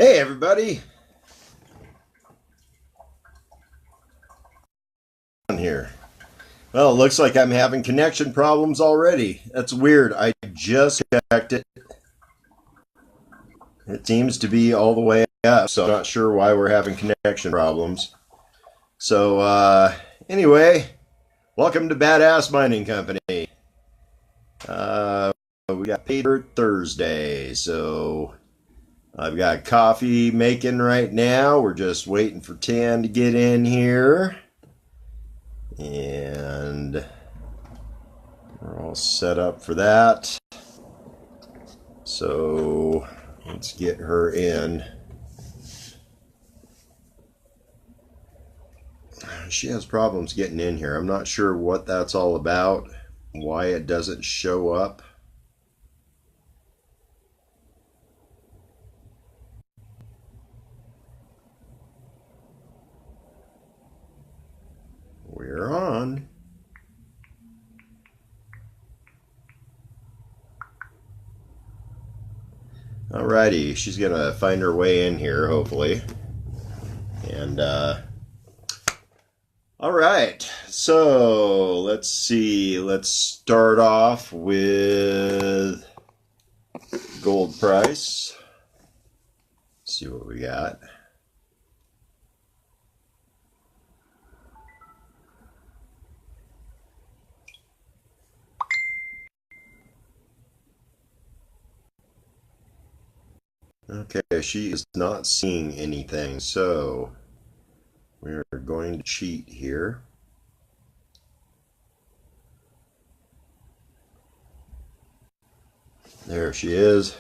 Hey everybody, on here. Well, it looks like I'm having connection problems already. That's weird. I just checked it. It seems to be all the way up, so I'm not sure why we're having connection problems. So, anyway, welcome to Badass Mining Company. We got Paydirt Thursday, so I've got coffee making right now. We're just waiting for Tan to get in here. And we're all set up for that. So let's get her in. She has problems getting in here. I'm not sure what that's all about, why it doesn't show up. We're on. Alrighty, she's gonna find her way in here, hopefully. And all right, so let's see. Let's start off with gold price. Let's see what we got. Okay, she is not seeing anything, so we're going to cheat here. There she is.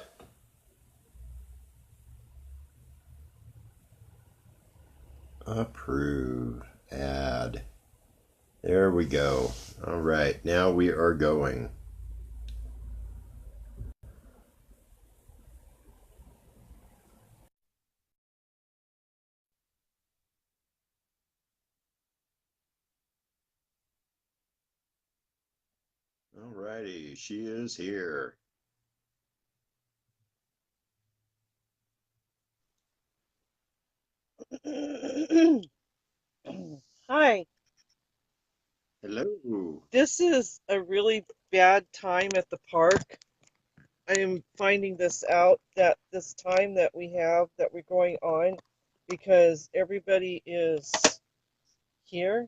Approve. Add. There we go. All right, now we are going. All righty, she is here. Hi, Hello. this is a really bad time at the park. I am finding this out that this time that we have that we're going on because everybody is here.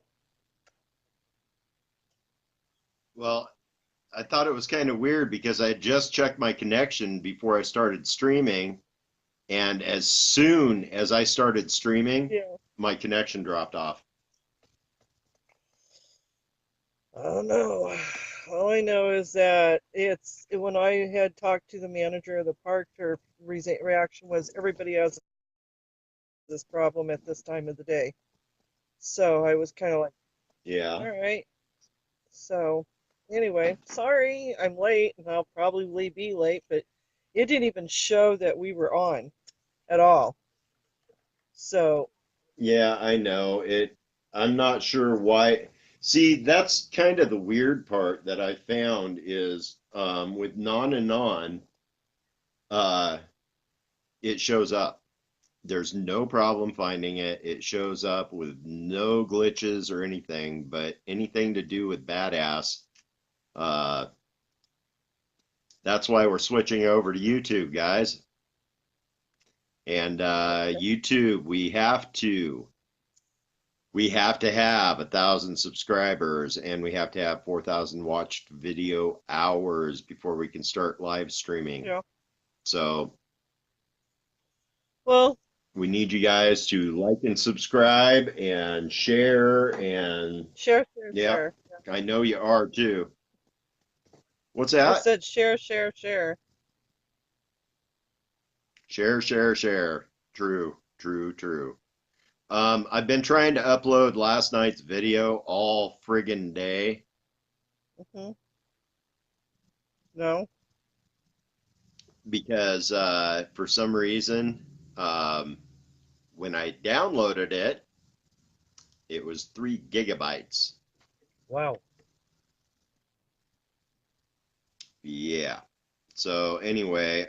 Well, I thought it was kind of weird because I had just checked my connection before I started streaming, and as soon as I started streaming, Yeah. my connection dropped off. I don't know. All I know is that it's when I had talked to the manager of the park, her reaction was everybody has this problem at this time of the day. So I was kind of like, Yeah. all right. So, anyway, sorry I'm late, and I'll probably be late, but it didn't even show that we were on at all. So, Yeah, I know it. I'm not sure why. See, that's kind of the weird part that I found is with non and non, uh, it shows up. There's no problem finding it. It shows up with no glitches or anything, but anything to do with badass, uh, that's why we're switching over to YouTube, guys. And okay. YouTube, we have to have 1,000 subscribers and we have to have 4,000 watched video hours before we can start live streaming. Yeah. So Well, we need you guys to like and subscribe and share. And share, share, yeah, share. I know you are too. What's I that? said share, share, share. Share, share, share. True, true, true. I've been trying to upload last night's video all friggin' day Hmm. No. because for some reason, when I downloaded it, it was 3 gigabytes. Wow. Yeah. So anyway,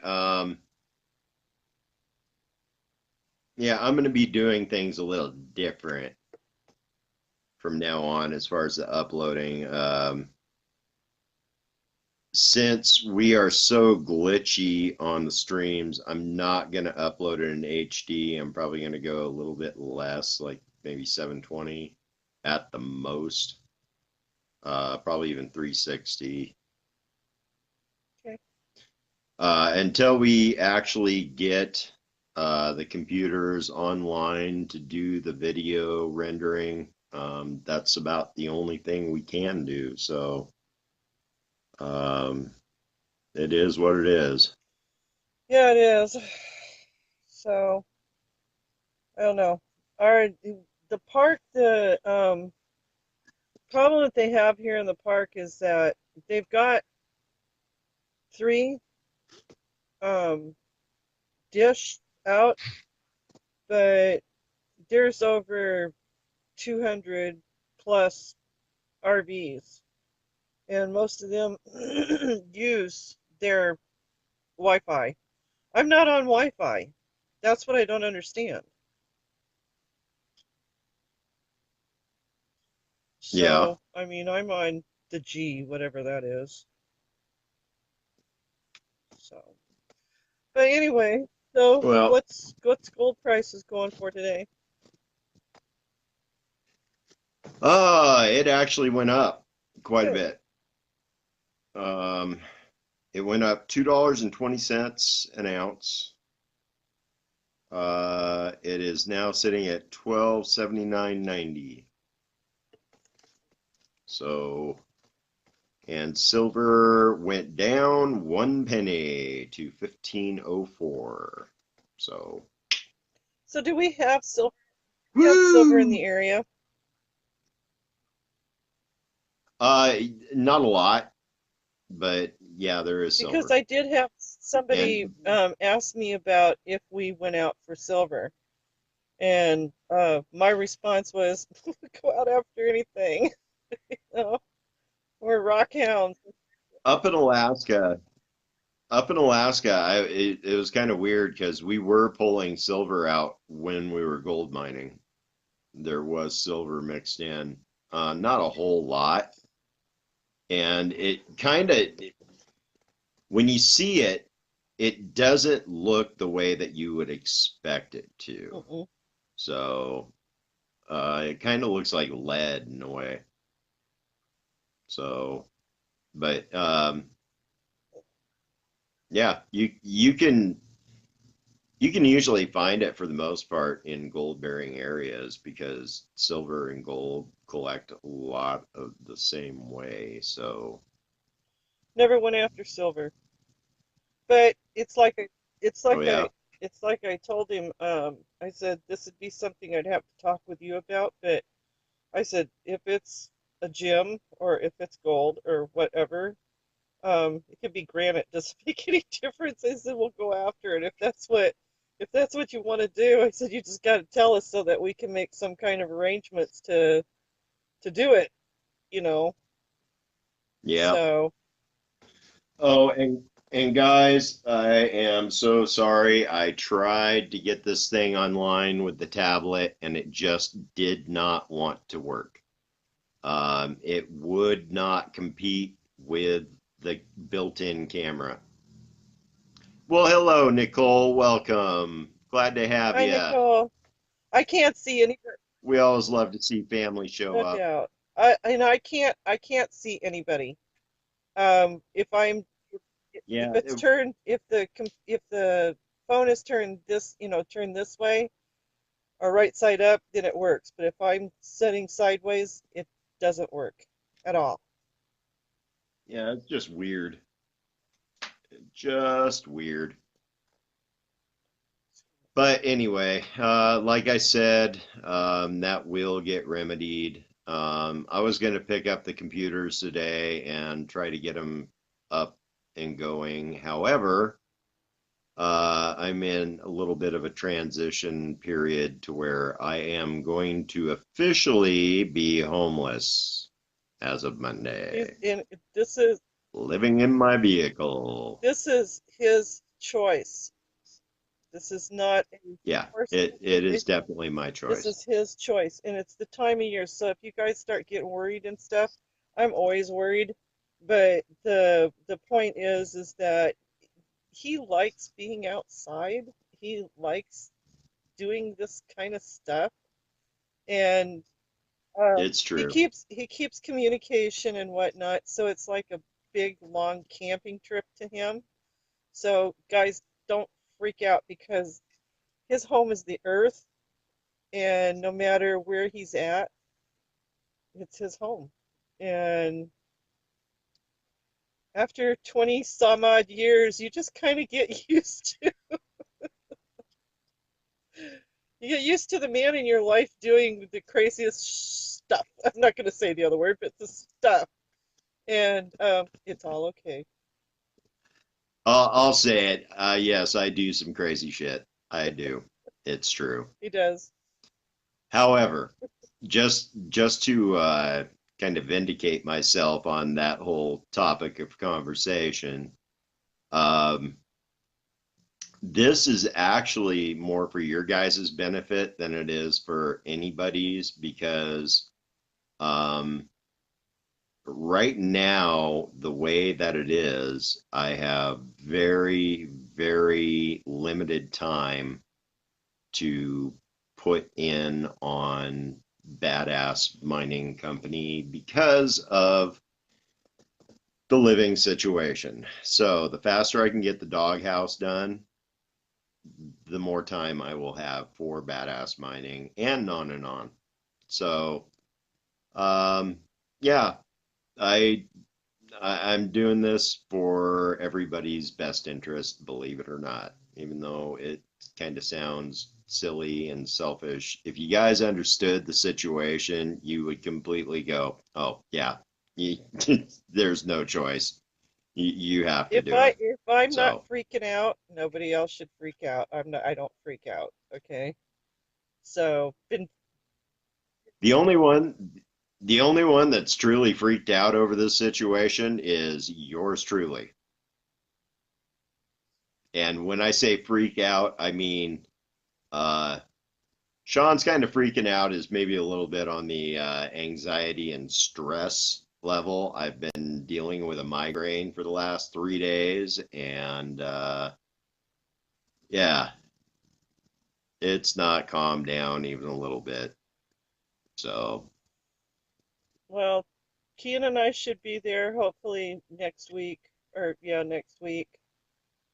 Yeah, I'm going to be doing things a little different from now on as far as the uploading. Since we are so glitchy on the streams, I'm not going to upload it in HD. I'm probably going to go a little bit less, like maybe 720 at the most, probably even 360. Okay. Until we actually get the computers online to do the video rendering, that's about the only thing we can do. So um, it is what it is. Yeah, it is. So I don't know. Our the park, the problem that they have here in the park is that they've got three um dish out, but there's over 200 plus RVs, and most of them use their Wi-Fi. I'm not on Wi-Fi. That's what I don't understand. Yeah. So, I mean, I'm on the G, whatever that is. So, but anyway, so Well, what's gold prices going for today? it actually went up quite a Good. bit. Um, it went up $2.20 an ounce. It is now sitting at 1279.90. So, and silver went down 1 penny to 1504. So, So do we have silver in woo! the area? Uh, Not a lot, but yeah, there is Because silver. I did have somebody And ask me about if we went out for silver, and my response was, "Go out after anything." You know, we're rock hounds. up in Alaska, it was kind of weird because we were pulling silver out when we were gold mining. There was silver mixed in, not a whole lot, and it kind of, when you see it, it doesn't look the way that you would expect it to. Mm-mm. So it kind of looks like lead in a way. So, but yeah, you can usually find it for the most part in gold bearing areas because silver and gold collect a lot of the same way. So, Never went after silver, but it's oh like yeah, I told him. I said this would be something I'd have to talk with you about, but I said if it's a gem or if it's gold or whatever, it could be granite. Doesn't make any difference. I said we'll go after it if that's what you want to do. I said you just got to tell us so that we can make some kind of arrangements to do it. You know. yeah. So Oh, and guys, I am so sorry. I tried to get this thing online with the tablet and it just did not want to work. It would not compete with the built-in camera. Well, hello, Nicole. Welcome. Glad to have hi you. Nicole. I can't see any. We always love to see family show No up. doubt. I can't see anybody. If I'm if Yeah, it's turned if the phone is turned this turned this way or right side up, then it works. But if I'm sitting sideways, it doesn't work at all. yeah, it's just weird. Just weird. But anyway, like I said, that will get remedied. I was going to pick up the computers today and try to get them up and going. However, I'm in a little bit of a transition period to where I am going to officially be homeless as of He's Monday, in this is living in my vehicle. this is his choice. This is not a Yeah, forced it is situation. definitely my This choice. is his choice, and it's the time of year. So if you guys start getting worried and stuff, I'm always worried. But the point is that he likes being outside. He likes doing this kind of stuff, and It's true. he keeps communication and whatnot. So it's like a big long camping trip to him. So guys, don't freak out because his home is the earth, and no matter where he's at, it's his home. And after 20 some odd years, you just kind of get used to you get used to the man in your life doing the craziest stuff. I'm not going to say the other word, but the stuff. And it's all okay. I'll say it. Yes, I do some crazy shit. I do. It's true. He does. However, just to kind of vindicate myself on that whole topic of conversation, um, this is actually more for your guys' benefit than it is for anybody's because um, right now, the way that it is, I have very, very limited time to put in on badass mining company because of the living situation. So the faster I can get the doghouse done, the more time I will have for badass mining and on and on. So um, yeah, I I'm doing this for everybody's best interest, believe it or not, even though it kind of sounds silly and selfish. If you guys understood the situation, you would completely go, "Oh, yeah, you, there's no choice. You have to do it." If I'm not So freaking out, nobody else should freak out. I don't freak out, okay? So, been the only one, the only one that's truly freaked out over this situation is yours truly. And when I say freak out, I mean uh, Sean's kind of freaking out is maybe a little bit on the anxiety and stress level. I've been dealing with a migraine for the last 3 days, and yeah, it's not calmed down even a little bit. So, well, Kian and I should be there hopefully next week, or yeah, next week.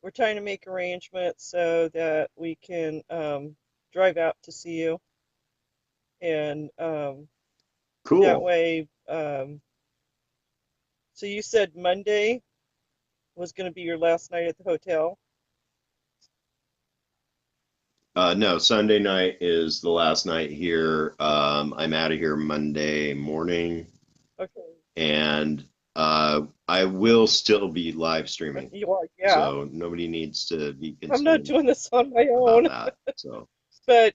We're trying to make arrangements so that we can drive out to see you, and that cool. way. So you said Monday was going to be your last night at the hotel. No, Sunday night is the last night here. I'm out of here Monday morning, Okay, and I will still be live streaming. you are, yeah. So nobody needs to be I'm not concerned doing this on my about own, that. So but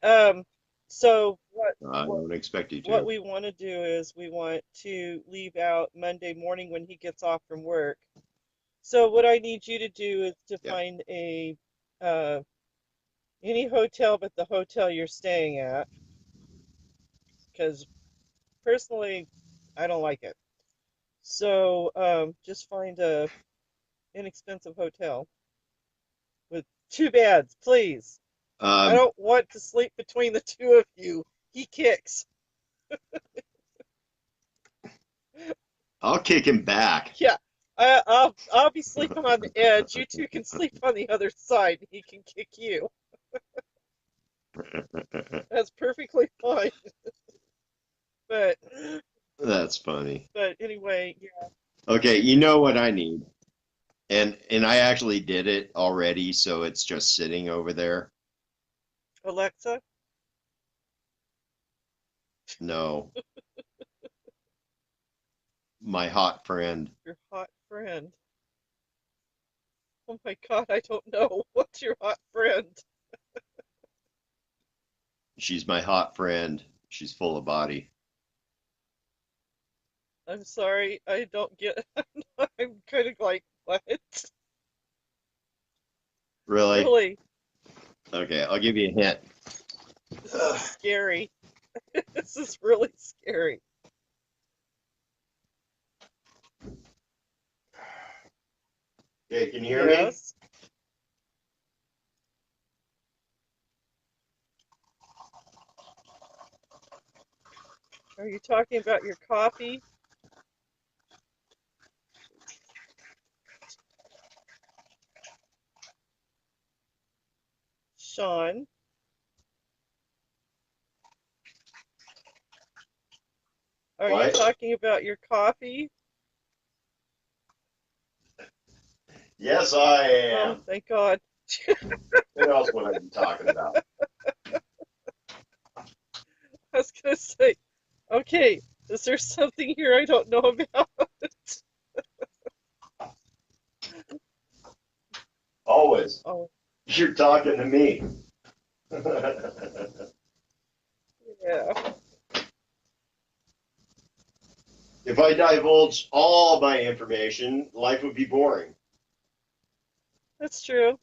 so I don't expect you what to. we want to do is we want to leave out Monday morning when he gets off from work. So what I need you to do is to Yeah. find a uh, any hotel but the hotel you're staying at, because personally, I don't like it. So just find a inexpensive hotel with two beds, please. I Um, don't want to sleep between the two of you. He kicks. I'll kick him back. Yeah, I'll be sleeping on the edge. You two can sleep on the other side. He can kick you. That's perfectly fine. But That's funny. anyway, yeah. Okay, you know what I need. And I actually did it already, so it's just sitting over there. Alexa, No, my hot friend. your hot friend. Oh my God, I don't know. What's your hot friend? She's my hot friend. She's full of body. I'm sorry, I don't get. I'm kind of like, what? Really? Really? Okay, I'll give you a hint. This is scary. This is really scary. Okay, can you hear me? Yes. Are you talking about your coffee, Sean? Are you What? talking about your coffee? Yes, I Oh, am. thank God. What else would I be talking about? I was gonna say, okay, is there something here I don't know about? Always. Oh, You're talking to me. yeah, If I divulged all my information, life would be boring. that's true.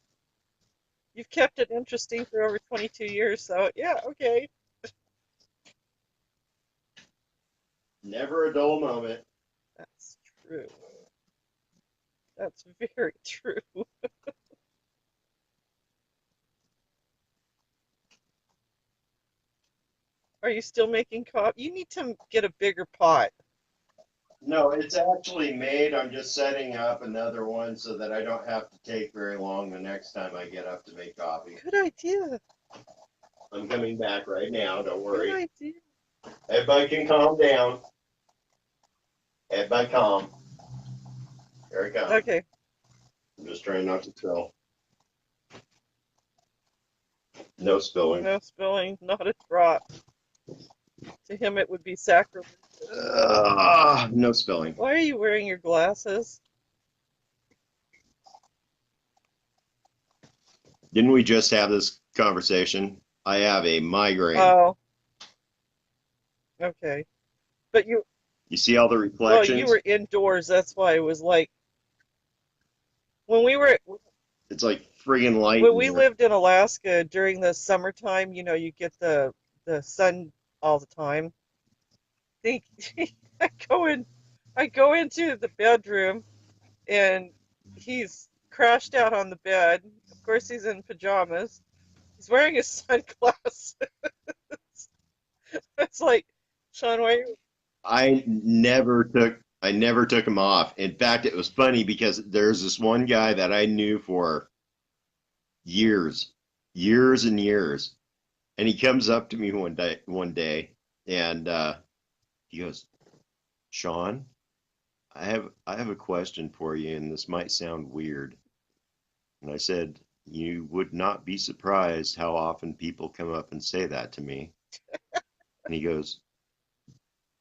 You've kept it interesting for over 22 years, so yeah, okay. Never a dull moment. That's true. That's very true. Are you still making coffee? You need to get a bigger pot. No, it's actually made. I'm just setting up another one so that I don't have to take very long the next time I get up to make coffee. Good idea. I'm coming back right now. Don't Good worry. idea. Everybody can calm down. Everybody calm. Here it comes. Okay, I'm just trying not to spill. No spilling. no spilling, not a drop. To him, it would be sacrilegious. No spilling. Why are you wearing your glasses? Didn't we just have this conversation? I have a migraine. Oh, okay. But You see all the well, you reflections? were indoors. That's why it was like when we were It's like friggin' light when in we here. lived in Alaska during the summertime. You get the sun all the time. Think I go in, I go into the bedroom and he's crashed out on the bed. Of course, he's in pajamas. He's wearing his sunglasses. It's like, Sean, why? I never took them off. In fact, it was funny because there's this one guy that I knew for years, years and years. And he comes up to me one day and he goes, Sean, I have a question for you, and this might sound weird. And I said, you would not be surprised how often people come up and say that to me. And he goes,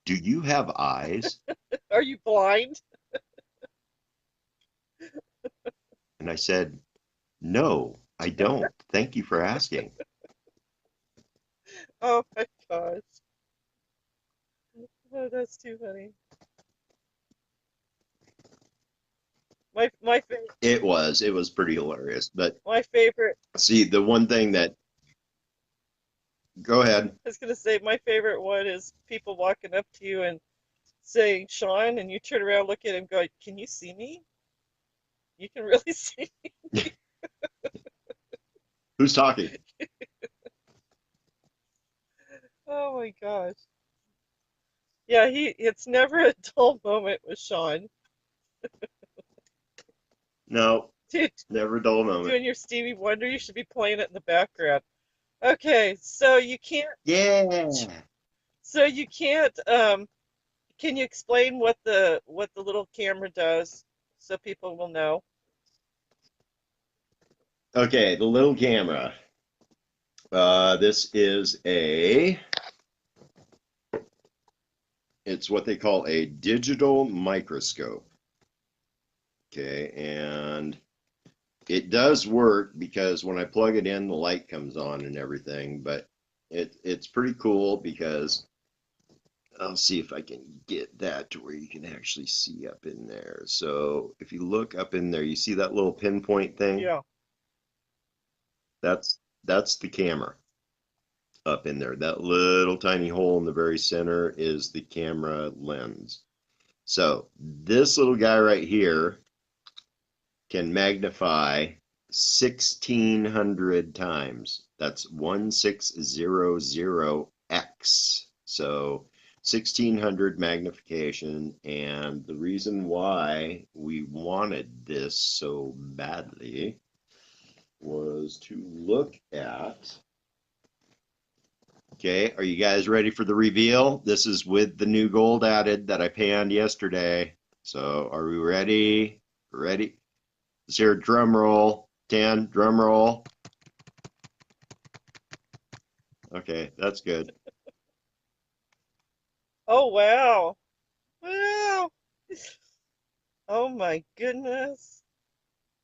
do you have eyes? Are you blind? And I said, no, I don't. Thank you for asking. Oh my gosh. Oh, that's too funny. My It was pretty hilarious. But my favorite. see, the one thing that, go ahead. I was gonna say my favorite one is people walking up to you and saying Sean, and you turn around, look at him, go, "Can you see me? You can really see me." Who's talking? Oh my gosh. Yeah, it's never a dull moment with Sean. No, Dude, never a dull moment. doing your Stevie Wonder, you should be playing it in the background. Okay, so you can't Yeah. so you can't can you explain what the little camera does so people will know? Okay, the little camera. This is it's what they call a digital microscope. Okay, and it does work because when I plug it in, the light comes on and everything, but it's pretty cool because I'll see if I can get that to where you can actually see up in there. So if you look up in there, you see that little pinpoint thing? Yeah. That's That's the camera up in there. That little tiny hole in the very center is the camera lens. So this little guy right here can magnify 1600 times. That's 1600x. So 1600 magnification. And the reason why we wanted this so badly was to look at. Okay, are you guys ready for the reveal? This is with the new gold added that I panned yesterday. So are we ready? Ready? Let's hear a drum roll. 10, drum roll. Okay, that's good. Oh, wow. Wow. Oh, my goodness.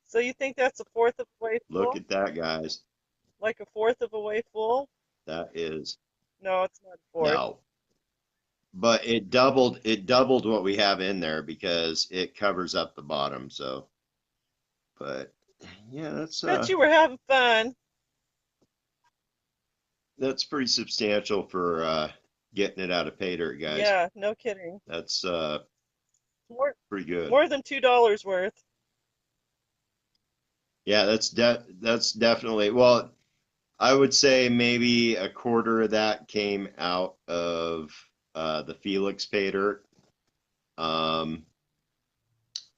So you think that's a fourth of a way Look full? at that, guys. Like a fourth of a way full? That is No, it's not a fourth. no. But it doubled what we have in there because it covers up the bottom, so but yeah, Bet you were having fun. that's pretty substantial for getting it out of pay dirt, guys. Yeah, no kidding. That's More pretty good. more than $2 worth. Yeah, that's definitely, well, I would say maybe a quarter of that came out of the Felix pay dirt. Um,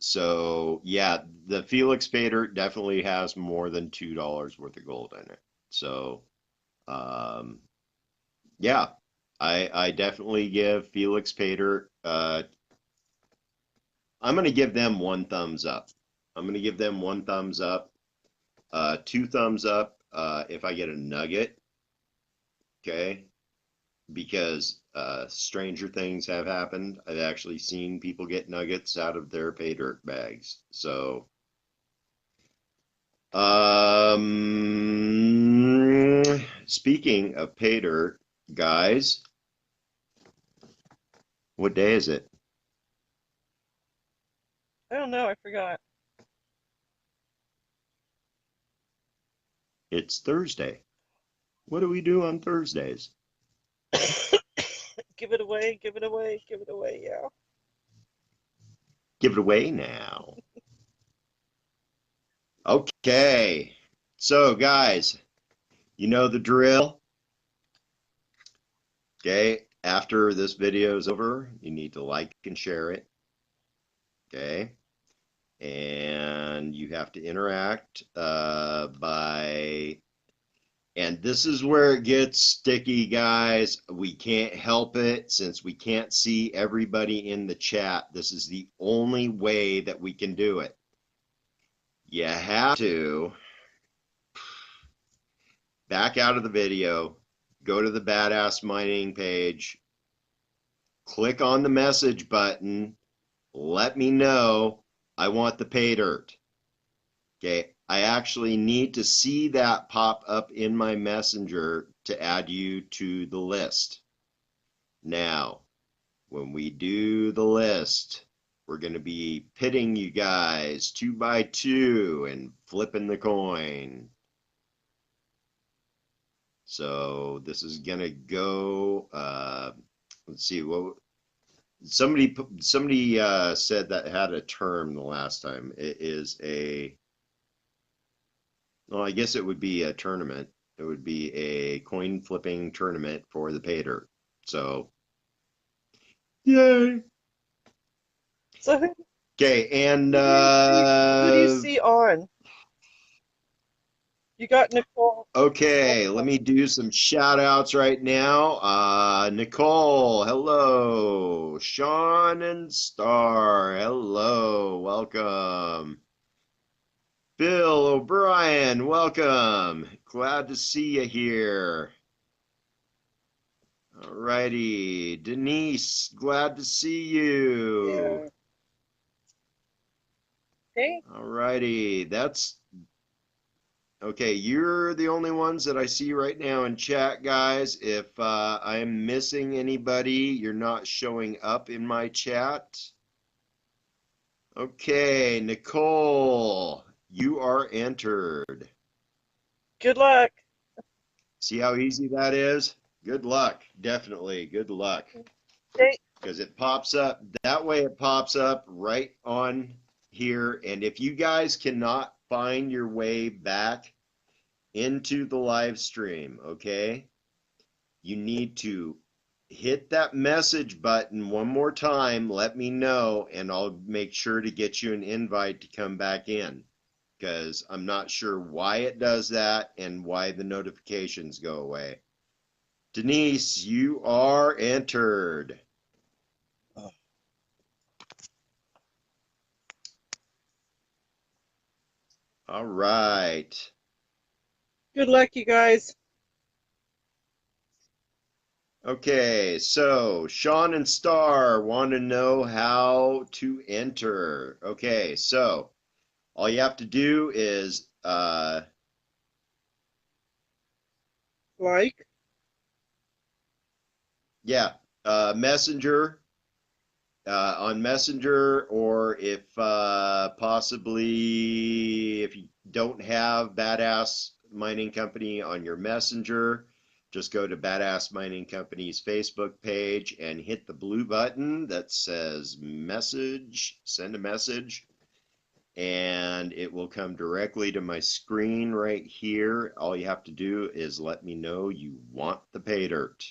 so yeah, the Felix pay dirt definitely has more than $2 worth of gold in it. So um, yeah, I definitely give Felix pay dirt. I'm gonna give them one thumbs up. I'm gonna give them one thumbs up. Two thumbs up if I get a nugget. Okay, because stranger things have happened. I've actually seen people get nuggets out of their pay dirt bags. So, speaking of pay dirt, guys, what day is it? I don't know, I forgot. It's Thursday. What do we do on Thursdays? Give it away, give it away, give it away, yeah. Give it away now. Okay. So, guys, you know the drill. Okay. After this video is over, you need to like and share it. Okay. And you have to interact by, and this is where it gets sticky, guys. We can't help it since we can't see everybody in the chat. This is the only way that we can do it. You have to back out of the video, go to the Badass Mining page, click on the message button, let me know I want the pay dirt. Okay, I actually need to see that pop up in my messenger to add you to the list. Now, when we do the list, we're going to be pitting you guys 2 by 2 and flipping the coin. So this is going to go, let's see, what somebody said that had a term the last time. It is a, well, I guess it would be a tournament. It would be a coin flipping tournament for the pay dirt. So, yay. So who, Okay, and who do you see on? You got Nicole. okay, let me do some shout outs right now. Nicole, hello. Sean and Star, hello. Welcome. Bill O'Brien, welcome. Glad to see you here. All righty. Denise, glad to see you. Yeah. Hey, All righty. That's okay. You're the only ones that I see right now in chat, guys. If I'm missing anybody, you're not showing up in my chat. Okay, Nicole, you are entered. good luck. See how easy that is? Good luck. Definitely good luck. Thank, Because it pops up. That way it pops up right on here. And if you guys cannot find your way back into the live stream, okay, you need to hit that message button one more time. Let me know, and I'll make sure to get you an invite to come back in. Because I'm not sure why it does that and why the notifications go away. Denise, you are entered. All right. good luck, you guys. Okay, so Sean and Star want to know how to enter. Okay, so all you have to do is Like, yeah, Messenger, on Messenger, or if possibly if you don't have Badass Mining Company on your Messenger, just go to Badass Mining Company's Facebook page and hit the blue button that says message, send a message, and it will come directly to my screen right here. All you have to do is let me know you want the pay dirt.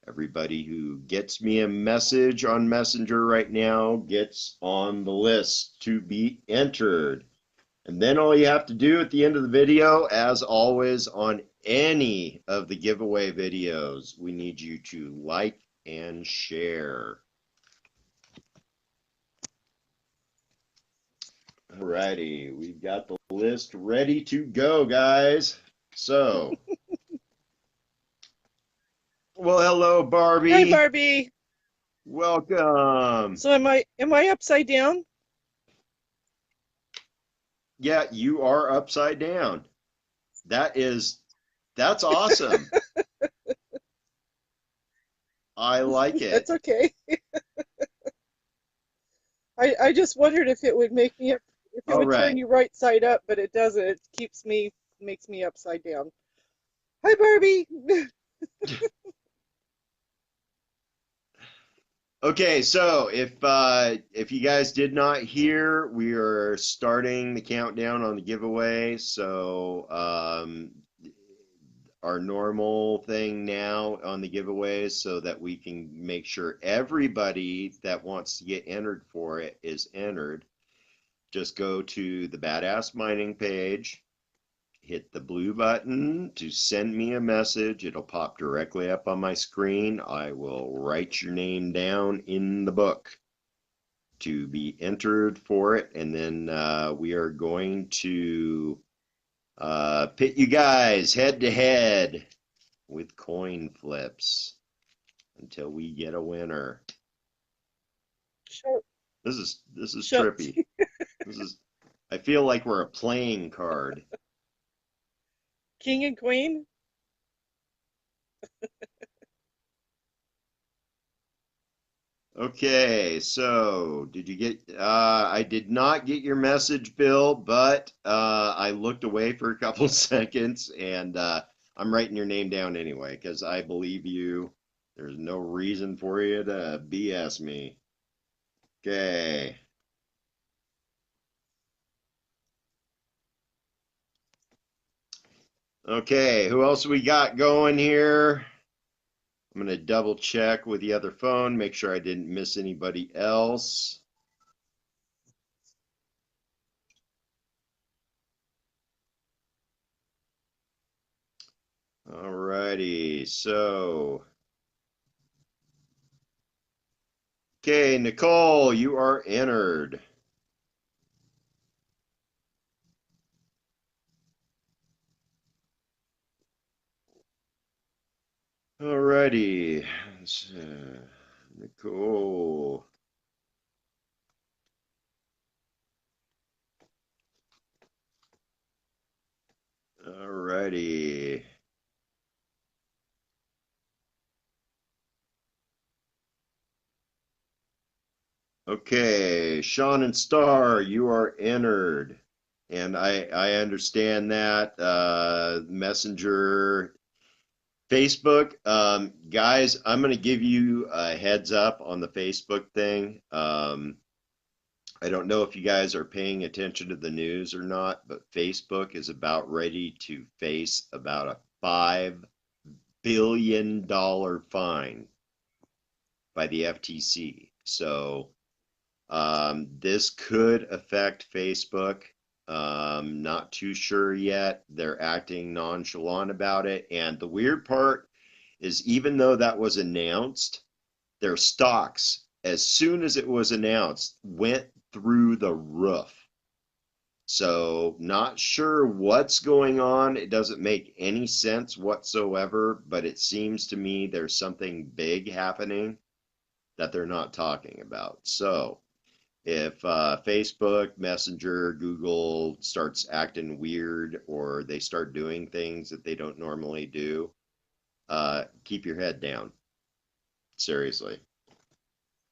Everybody who gets me a message on Messenger right now gets on the list to be entered. And then all you have to do at the end of the video, as always on any of the giveaway videos, we need you to like and share. Alrighty, we've got the list ready to go, guys. So, well, hello, hi, Barbie. Barbie. Welcome. So am I upside down? Yeah, you are upside down. That's awesome. I like That's it. okay. I just wondered if it would make me if it All would turn right. you right side up, but it doesn't. It makes me upside down. Hi, Barbie. Okay, so if you guys did not hear, we are starting the countdown on the giveaway. So our normal thing now on the giveaways so that we can make sure everybody that wants to get entered for it is entered. Just go to the Badass Mining page, hit the blue button to send me a message. It'll pop directly up on my screen. I will write your name down in the book to be entered for it, and then we are going to pit you guys head to head with coin flips until we get a winner. Show, This is show, trippy. This is I feel like we're a playing card. King and Queen. Okay, so did you get I did not get your message, Bill, but I looked away for a couple seconds and I'm writing your name down anyway because I believe you. There's no reason for you to BS me. Okay. Okay, who else we got going here? I'm gonna double check with the other phone, make sure I didn't miss anybody else. All righty, so okay, Nicole, you are entered. All righty, Nicole. All righty. Okay, Sean and Star, you are entered. And I understand that Messenger Facebook, guys, I'm going to give you a heads up on the Facebook thing. I don't know if you guys are paying attention to the news or not, but Facebook is about ready to face about a $5 billion fine by the FTC. So this could affect Facebook. Not too sure yet. They're acting nonchalant about it. And the weird part is, even though that was announced, their stocks, as soon as it was announced, went through the roof. So, not sure what's going on. It doesn't make any sense whatsoever, but it seems to me there's something big happening that they're not talking about. So, if Facebook, Messenger, Google starts acting weird or they start doing things that they don't normally do, keep your head down. Seriously.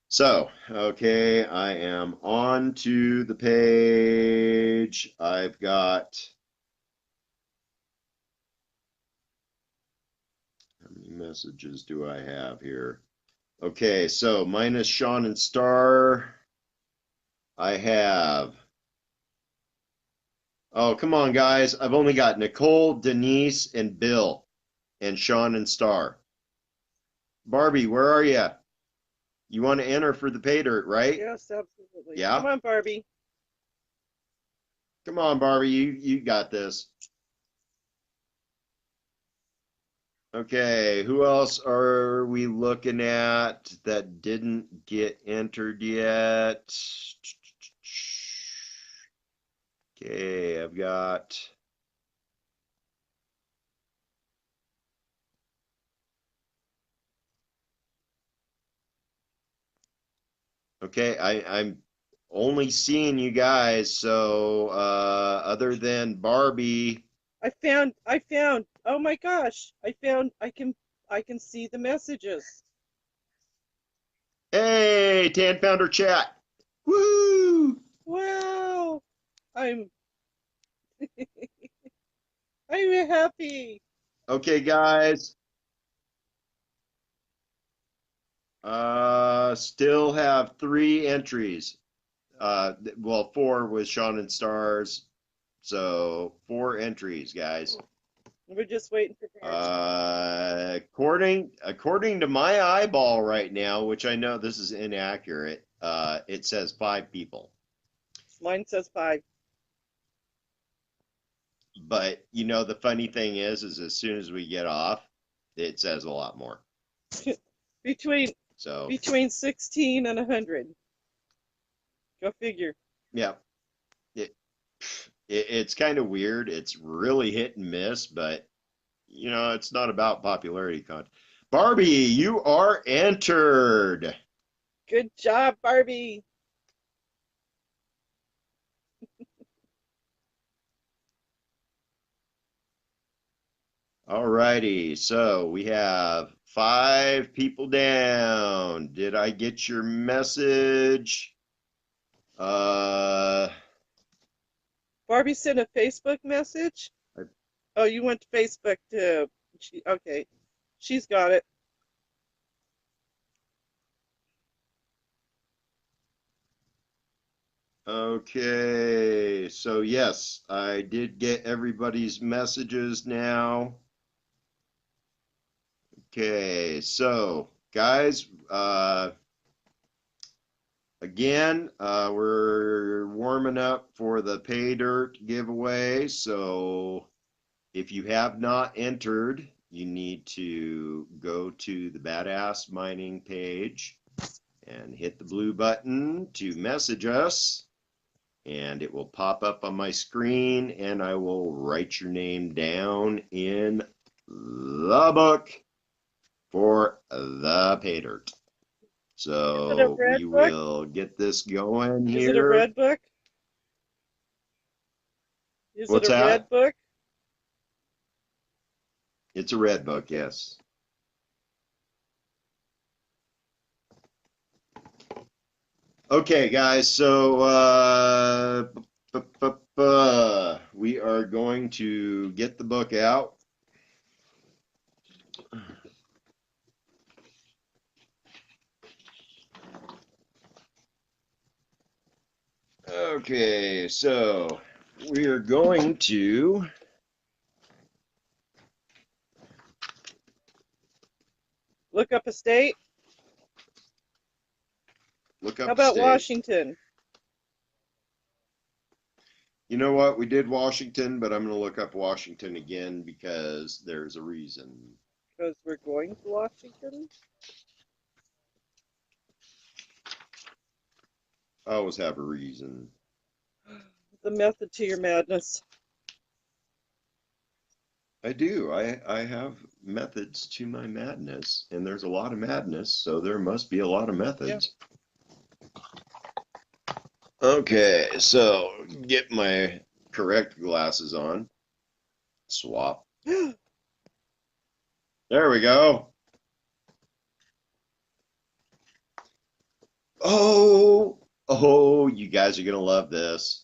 So, okay, I am on to the page. I've got, how many messages do I have here? Okay, so minus Sean and Star, I have, oh, come on, guys. I've only got Nicole, Denise, and Bill, and Sean and Star. Barbie, where are you? You want to enter for the pay dirt, right? Yes, absolutely. Yeah? Come on, Barbie. Come on, Barbie, you got this. Okay, who else are we looking at that didn't get entered yet? Okay, I've got, okay, I'm only seeing you guys, so other than Barbie, I found, oh my gosh, I can see the messages. hey, Tan Founder Chat. Woo! Wow. I'm, I'm happy. Okay, guys, still have 3 entries. Well, 4 with Sean and Stars. So 4 entries, guys. We're just waiting for Barbie. According to my eyeball right now, which I know this is inaccurate, it says 5 people. Mine says 5. But the funny thing is as soon as we get off, it says a lot more. between So between 16 and 100. Go figure. yeah, it, it's kind of weird. It's really hit and miss, but it's not about popularity content. Barbie, you are entered. Good job, Barbie. All righty, so we have 5 people down. Did I get your message? Uh, Barbie sent a Facebook message. Oh, you went to Facebook too. Okay, she's got it. okay, so yes, I did get everybody's messages now. Okay, so guys, again, we're warming up for the Pay Dirt giveaway. So if you have not entered, you need to go to the Badass Mining page and hit the blue button to message us. And it will pop up on my screen, and I will write your name down in the book for the Pay Dirt. Is it a So red we book? will get this going Is it a here. red book? Is it What's a red that? book? It's a red book, yes. Okay, guys, so we are going to get the book out. Okay, so we are going to Look up a state. look How up a about state. Washington? You know what? We did Washington, but I'm going to look up Washington again because there's a reason. Because we're going to Washington. I always have a reason. The method to your madness. I do. I have methods to my madness, and there's a lot of madness, so there must be a lot of Yeah. methods. Okay, so get my correct glasses on. Swap. There we go. Oh, you guys are going to love this.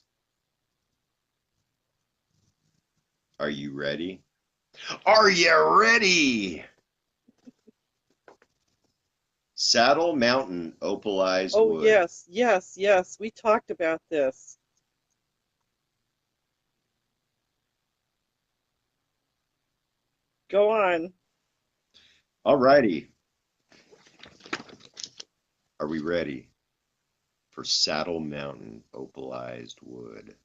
Are you ready? Are you ready? Saddle Mountain opalized Oh, wood. yes, yes, yes. We talked about this. Go on. All righty. Are we ready for Saddle Mountain opalized wood?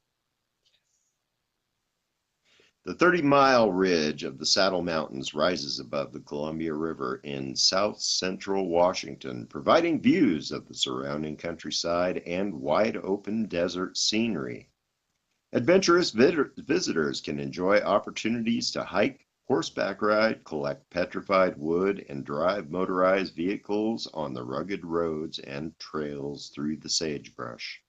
The 30-mile ridge of the Saddle Mountains rises above the Columbia River in south-central Washington, providing views of the surrounding countryside and wide-open desert scenery. Adventurous visitors can enjoy opportunities to hike, horseback ride, collect petrified wood, and drive motorized vehicles on the rugged roads and trails through the sagebrush.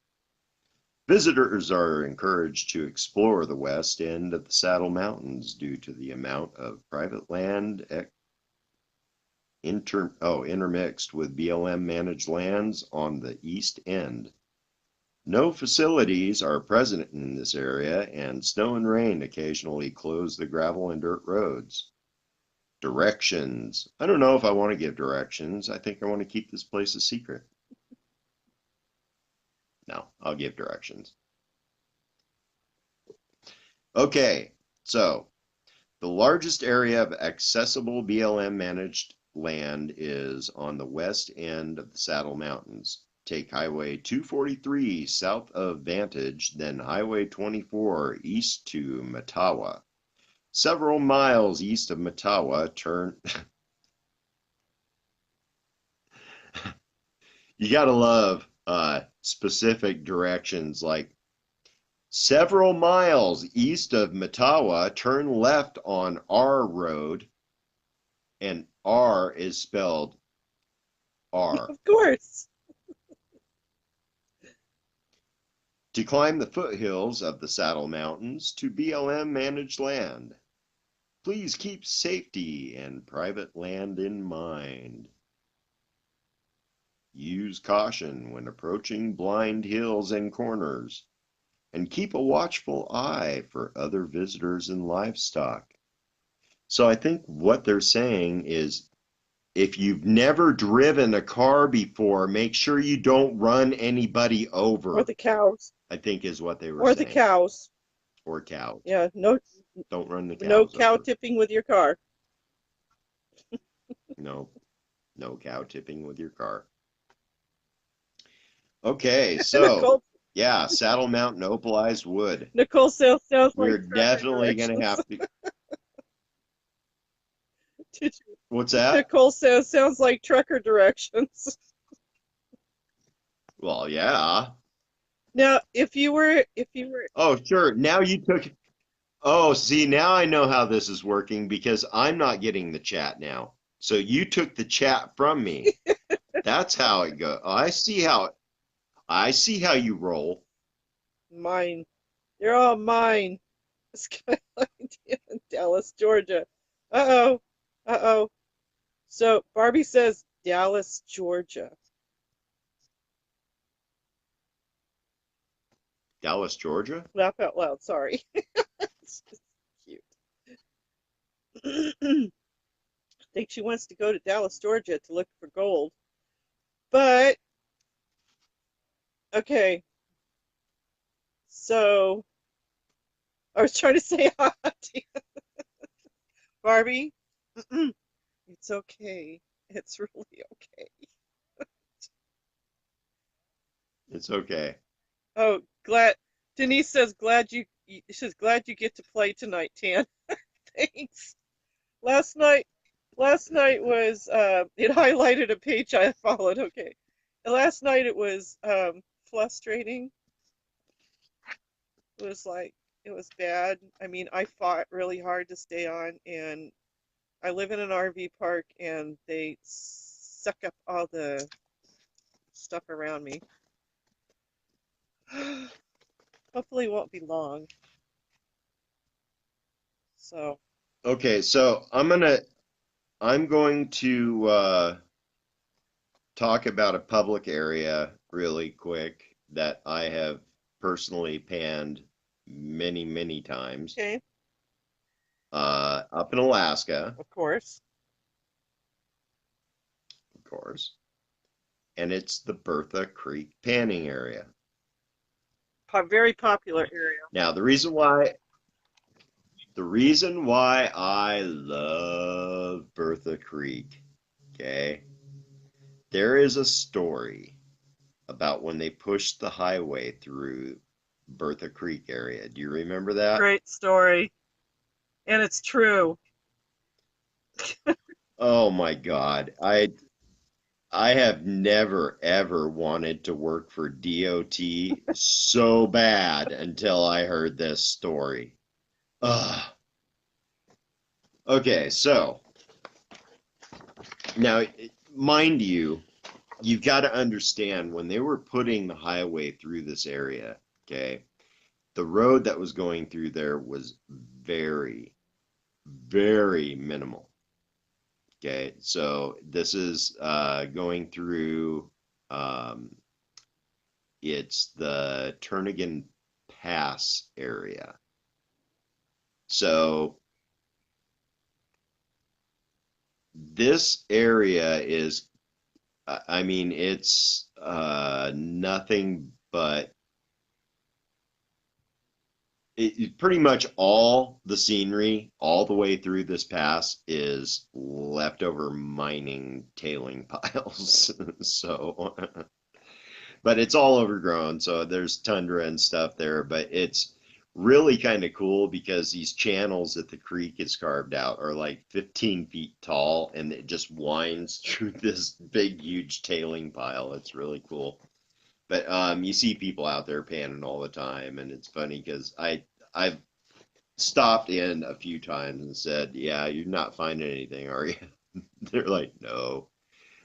Visitors are encouraged to explore the west end of the Saddle Mountains due to the amount of private land intermixed with BLM managed lands on the east end. No facilities are present in this area, and snow and rain occasionally close the gravel and dirt roads. Directions. I don't know if I want to give directions. I think I want to keep this place a secret. No, I'll give directions. Okay, so the largest area of accessible BLM managed land is on the west end of the Saddle Mountains. Take Highway 243 south of Vantage, then Highway 24 east to Mattawa. Several miles east of Mattawa, turn. You gotta love specific directions, like several miles east of Mattawa, turn left on R Road, and R is spelled R. Of course. To climb the foothills of the Saddle Mountains to BLM managed land. Please keep safety and private land in mind. Use caution when approaching blind hills and corners, and keep a watchful eye for other visitors and livestock. So I think what they're saying is, if you've never driven a car before, make sure you don't run anybody Or over, the cows. I think is what they were Or the saying. cows. Or cows. Yeah, no Don't run the no cows cow over. tipping with your car. No, no cow tipping with your car. Okay, so Nicole yeah, Saddle Mountain opalized wood. Nicole sounds like We're trucker definitely gonna directions. have to. Did you? What's that? Nicole sounds like trucker directions. Well, yeah. Now, if you were Oh, sure. Now you took. Oh, see, now I know how this is working because I'm not getting the chat now. So you took the chat from me. That's how it goes. I see how. I see how you roll. mine, they're all mine. Skyline in Dallas, Georgia. Uh-oh. Uh-oh. So Barbie says Dallas, Georgia. Dallas, Georgia. Laugh out loud, sorry. It's just cute. I think she wants to go to Dallas, Georgia to look for gold. But okay, So I was trying to say hi to Barbie. It's okay. It's really okay. It's okay. Oh, glad. Denise says glad she says glad you get to play tonight, Tan. Thanks. Last night, last night was it highlighted a page I followed. Okay, last night it was frustrating. It was like it was bad. I mean, I fought really hard to stay on, and I live in an RV park, and they suck up all the stuff around me. Hopefully, it won't be long. So, Okay, so I'm going to talk about a public area really quick that I have personally panned many, many times. okay, Up in Alaska, of course, of course, and it's the Bertha Creek panning area. very popular area. Now, the reason why I love Bertha Creek, okay, there is a story about when they pushed the highway through Bertha Creek area. Do you remember that? Great story, and it's true. Oh my God. I have never ever wanted to work for DOT so bad until I heard this story. Ugh. Okay, so now, mind you, you've got to understand when they were putting the highway through this area, okay, the road that was going through there was very, very minimal. Okay, so this is going through, um, it's the Turnagain Pass area. So this area is, I mean, it's nothing but pretty much all the scenery all the way through this pass is leftover mining tailing piles. So, but it's all overgrown. So there's tundra and stuff there, but it's really kind of cool because these channels that the creek is carved out are like 15 feet tall and it just winds through this big, huge tailing pile. It's really cool. But you see people out there panning all the time, and it's funny because I've stopped in a few times and said, "Yeah, you're not finding anything, are you?" They're like, "No."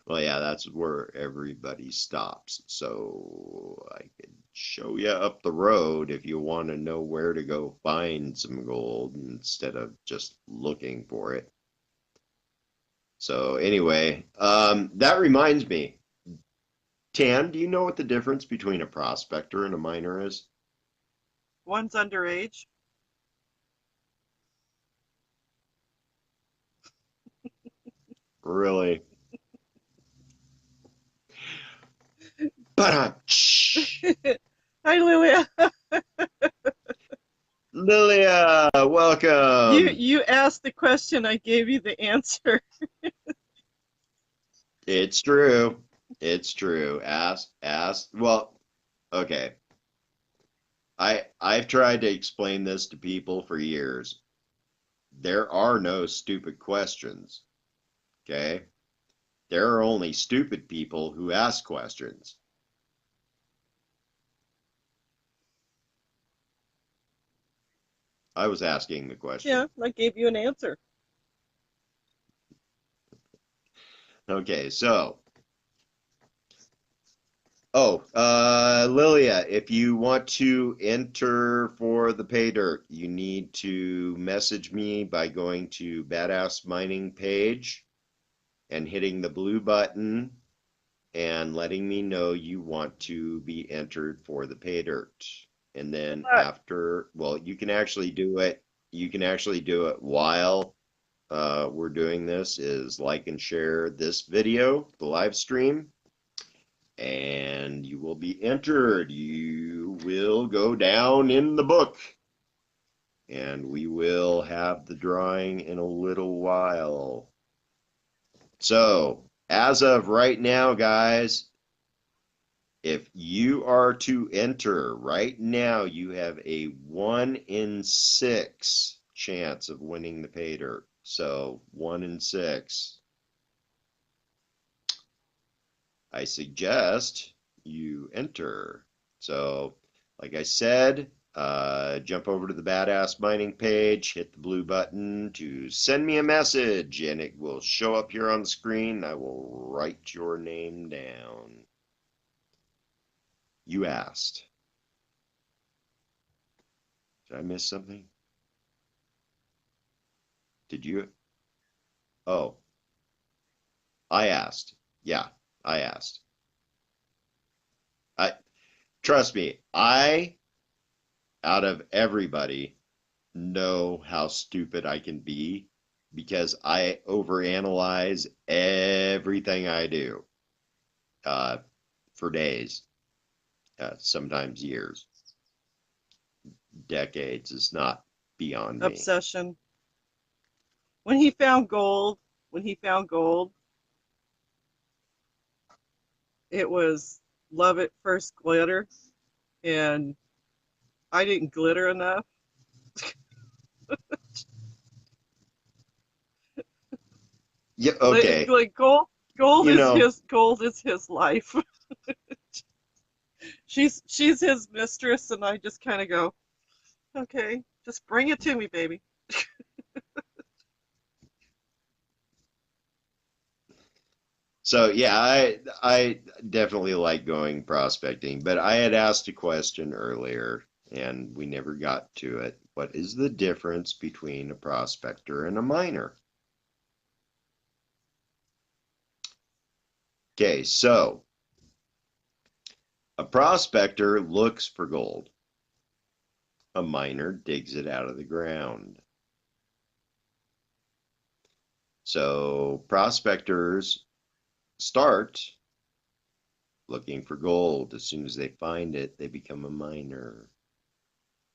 Well, yeah, that's where everybody stops. So I could show you up the road if you want to know where to go find some gold instead of just looking for it. So anyway, that reminds me. Tan, do you know what the difference between a prospector and a miner is? One's underage. Really? But Hi, Lilia. Lilia, You welcome. you asked the question, I gave you the answer. It's true. It's true. Ask. Well, okay. I've tried to explain this to people for years. There are no stupid questions. Okay? There are only stupid people who ask questions. I was asking the question. Yeah, I gave you an answer. Okay, so Lilia, if you want to enter for the pay dirt, you need to message me by going to Badass Mining page and hitting the blue button and letting me know you want to be entered for the pay dirt. And then But after, well, you can actually do it. You can actually do it while we're doing this. Is like and share this video, the live stream, and you will be entered. You will go down in the book. And we will have the drawing in a little while. So, as of right now, guys, if you are to enter right now, you have a 1 in 6 chance of winning the pay dirt. So 1 in 6. I suggest you enter. So, like I said, jump over to the Badass Mining page, hit the blue button to send me a message, and it will show up here on the screen. I will write your name down. You asked. Did I miss something? Did you? Oh, I asked. Yeah, I asked. I trust me, out of everybody, know how stupid I can be because I overanalyze everything I do uh, for days, sometimes years, decades. Is not beyond me. Obsession. When he found gold, it was love at first glitter, and I didn't glitter enough. Yeah, okay. Like You know, gold is his life. She's his mistress, and I just kind of go, okay, just bring it to me, baby. so yeah, I definitely like going prospecting, but I had asked a question earlier and we never got to it. What is the difference between a prospector and a miner? Okay, so a prospector looks for gold. A miner digs it out of the ground. So prospectors start looking for gold. As soon as they find it, they become a miner.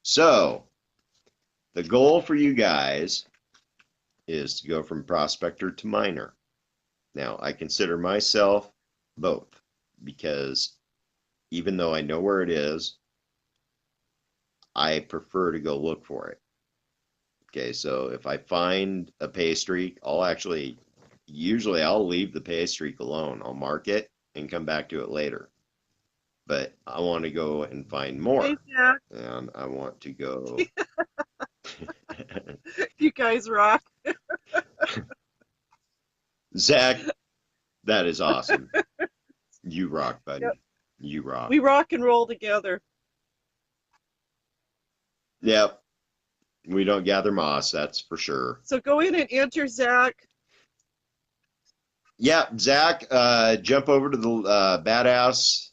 So the goal for you guys is to go from prospector to miner. Now, I consider myself both because even though I know where it is, I prefer to go look for it. Okay, so if I find a pay streak, usually I'll leave the pay streak alone. I'll mark it and come back to it later. But I want to go and find Hey, more. Zach. And I want to go. You guys rock. Zach, that is awesome. You rock, Yep. buddy. You rock. We rock and roll together. Yep. We don't gather moss, that's for sure. So go in and enter Zach. Yeah, Zach, jump over to the Badass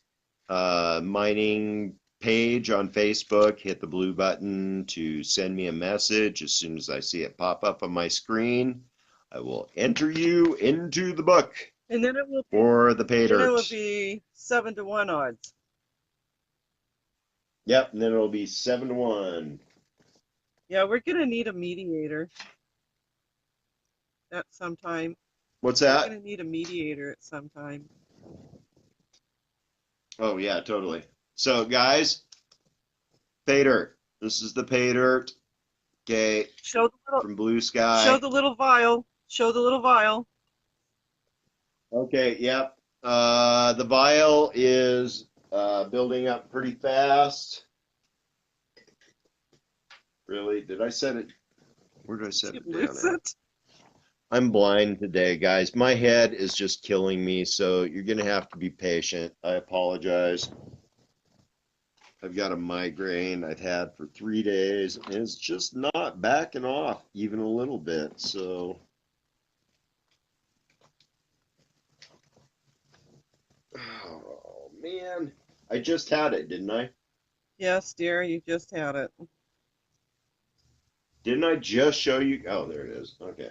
Mining page on Facebook, hit the blue button to send me a message. As soon as I see it pop up on my screen, I will enter you into the book And then it will be, for the pay then it will dirt. be 7-1 odds. Yep, and then it'll be 7-1. Yeah, we're gonna need a mediator at some time. What's We're that? gonna need a mediator at some time. Oh yeah, totally. So guys, pay dirt. This is the pay dirt. Okay, Show the little from Blue show Sky. the little vial. Show the little vial. Okay, yep. The vial is building up pretty fast. Really? Did I set it? Where did I set You it down lose at? it. I'm blind today, guys. My head is just killing me, so you're going to have to be patient. I apologize. I've got a migraine I've had for 3 days, and it's just not backing off even a little bit. So, oh man, I just had it, didn't I? Yes, dear, you just had it. Didn't I just show you? Oh, there it is. Okay.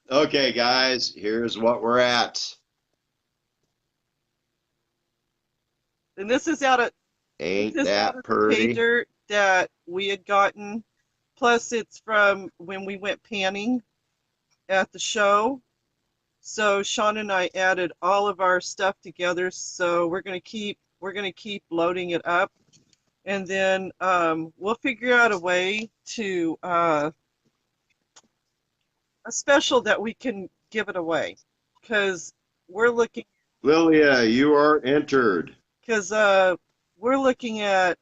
Okay, guys, here's what we're at. And this is out of Ain't this is out that of the pay purty? dirt that we had gotten. Plus, it's from when we went panning at the show. So Sean and I added all of our stuff together. So we're gonna keep loading it up, and then we'll figure out a way to a special that we can give it away, because we're looking Lilia, you are entered. because we're looking at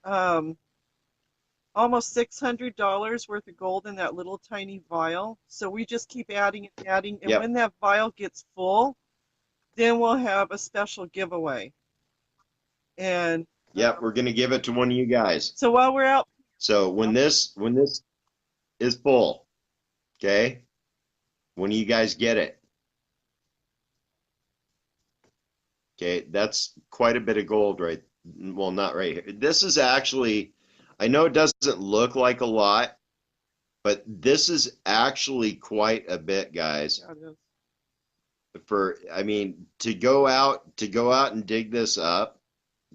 almost $600 worth of gold in that little tiny vial. So we just keep adding and adding, and Yep, when that vial gets full, then we'll have a special giveaway. And yep, we're gonna give it to one of you guys. so while we're out, So when this is full, okay, when you guys get it, okay, that's quite a bit of gold, right? Well, not right here. This is actually, I know it doesn't look like a lot, but this is actually quite a bit, guys. For, I mean, to go out and dig this up,